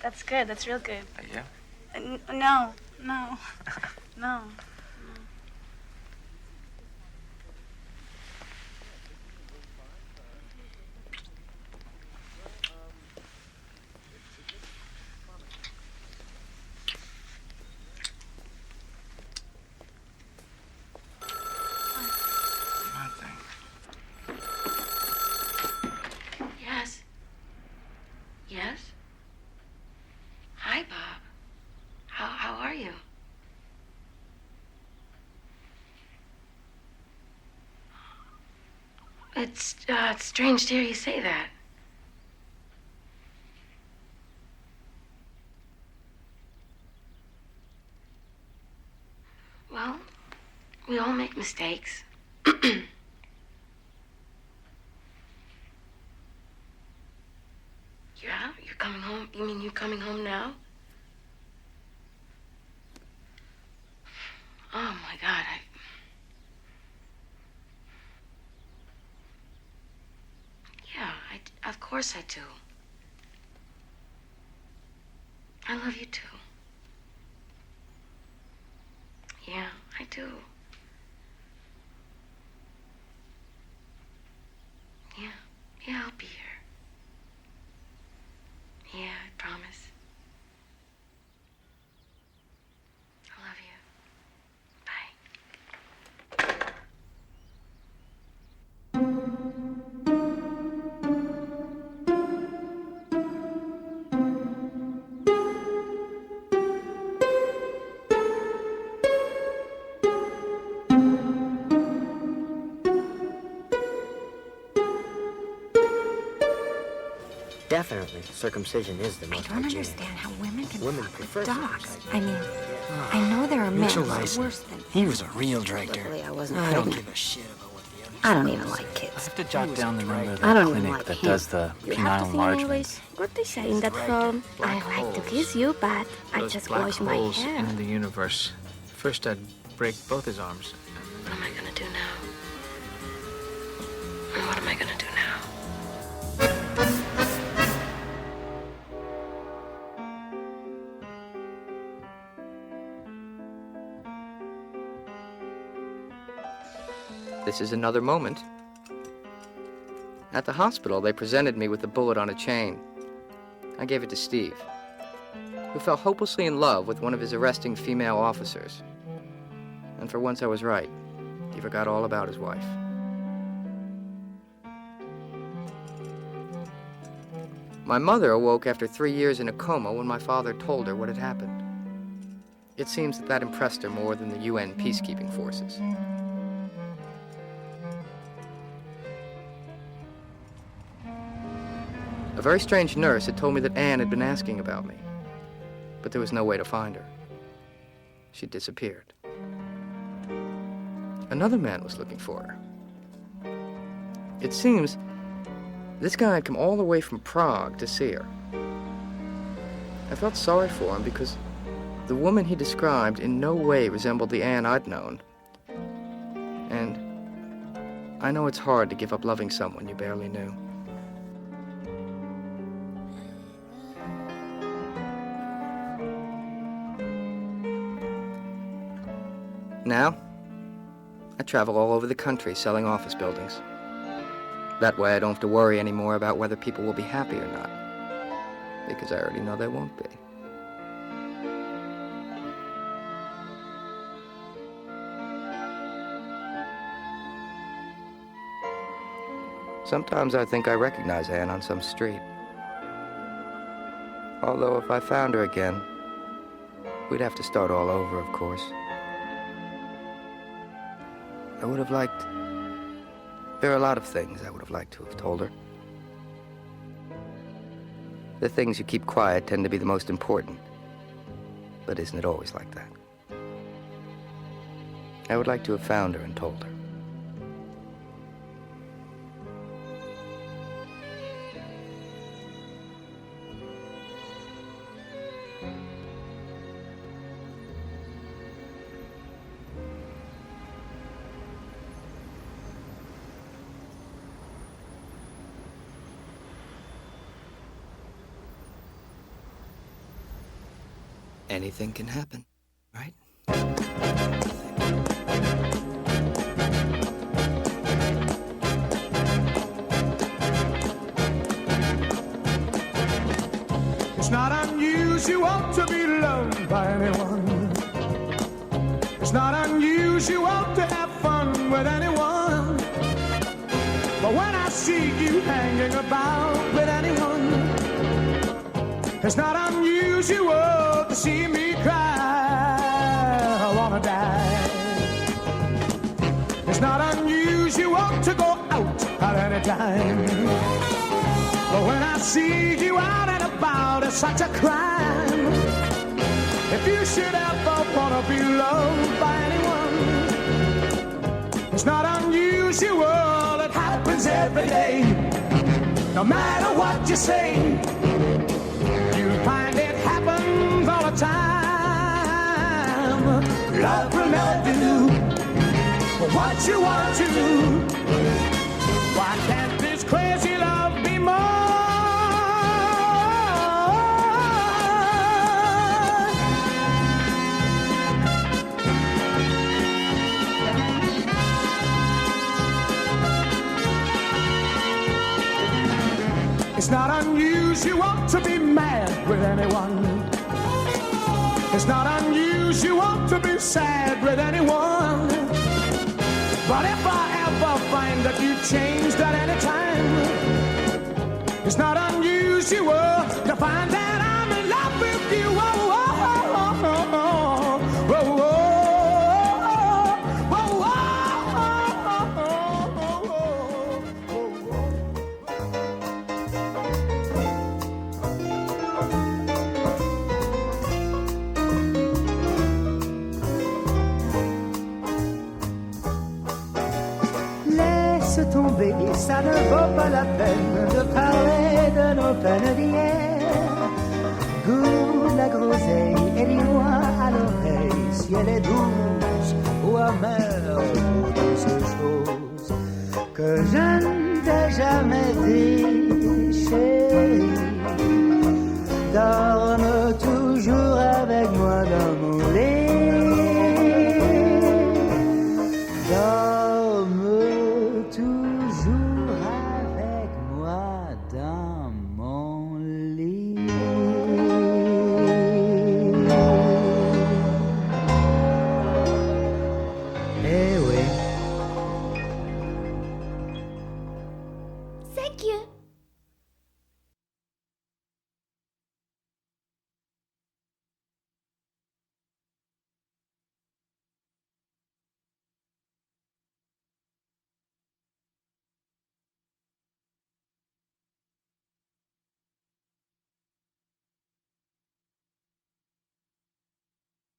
that's good. That's real good. Are you? No. No. Yes. Yes? Hi, Bob. How are you? It's strange to hear you say that. Well, we all make mistakes. Yeah, you're coming home. You mean you're coming home now? Oh, my God, Yeah, of course I do. I love you, too. Yeah, I do. Yeah, I'll be here. Yeah, I promise. I love you. Definitely, circumcision is the most I don't hygienic. understand how women can Women fuck prefer with dogs. circumcision. I mean, I know there are men Mitchell who are Lyson, worse than... he was a real director. Luckily, I wasn't I don't pregnant. give a shit about what the others I don't even like kids. I have to jot down the number of I the don't even clinic like that him. does the You penile have to think enlargement. anyways. What they say in that film? I like to kiss you, but I Those just black wash my holes hair. in the universe. First, I'd break both his arms. What am I gonna do now? And what am I gonna do now? This is another moment. At the hospital, they presented me with a bullet on a chain. I gave it to Steve, who fell hopelessly in love with one of his arresting female officers. And for once I was right. He forgot all about his wife. My mother awoke after 3 years in a coma when my father told her what had happened. It seems that impressed her more than the UN peacekeeping forces. A very strange nurse had told me that Anne had been asking about me, but there was no way to find her. She'd disappeared. Another man was looking for her. It seems this guy had come all the way from Prague to see her. I felt sorry for him because the woman he described in no way resembled the Anne I'd known. And I know it's hard to give up loving someone you barely knew. now, I travel all over the country selling office buildings. That way I don't have to worry anymore about whether people will be happy or not, because I already know they won't be. Sometimes I think I recognize Anne on some street. Although if I found her again, we'd have to start all over, of course. I would have liked... There are a lot of things I would have liked to have told her. The things you keep quiet tend to be the most important. But isn't it always like that? I would like to have found her and told her. Anything can happen, right? It's not unusual to be loved by anyone. It's not unusual to have fun with anyone. But when I see you hanging about with anyone, it's not unusual to see me cry. I wanna die. It's not unusual to go out at any time. But when I see you out and about, it's such a crime. If you should ever wanna be loved by anyone, it's not unusual. It happens every day. No matter what you say, you'll find it happens all the time. Love will never do what you want to do. Why can't this crazy love be more? It's not unusual to be mad with anyone. It's not unusual to be sad with anyone. But if I ever find that you changed at any time, it's not unusual to find that I'm in love with you. Whoa, whoa, whoa, whoa, whoa, whoa, whoa. Tomber, ça ne vaut pas la peine de parler de nos peines d'hier.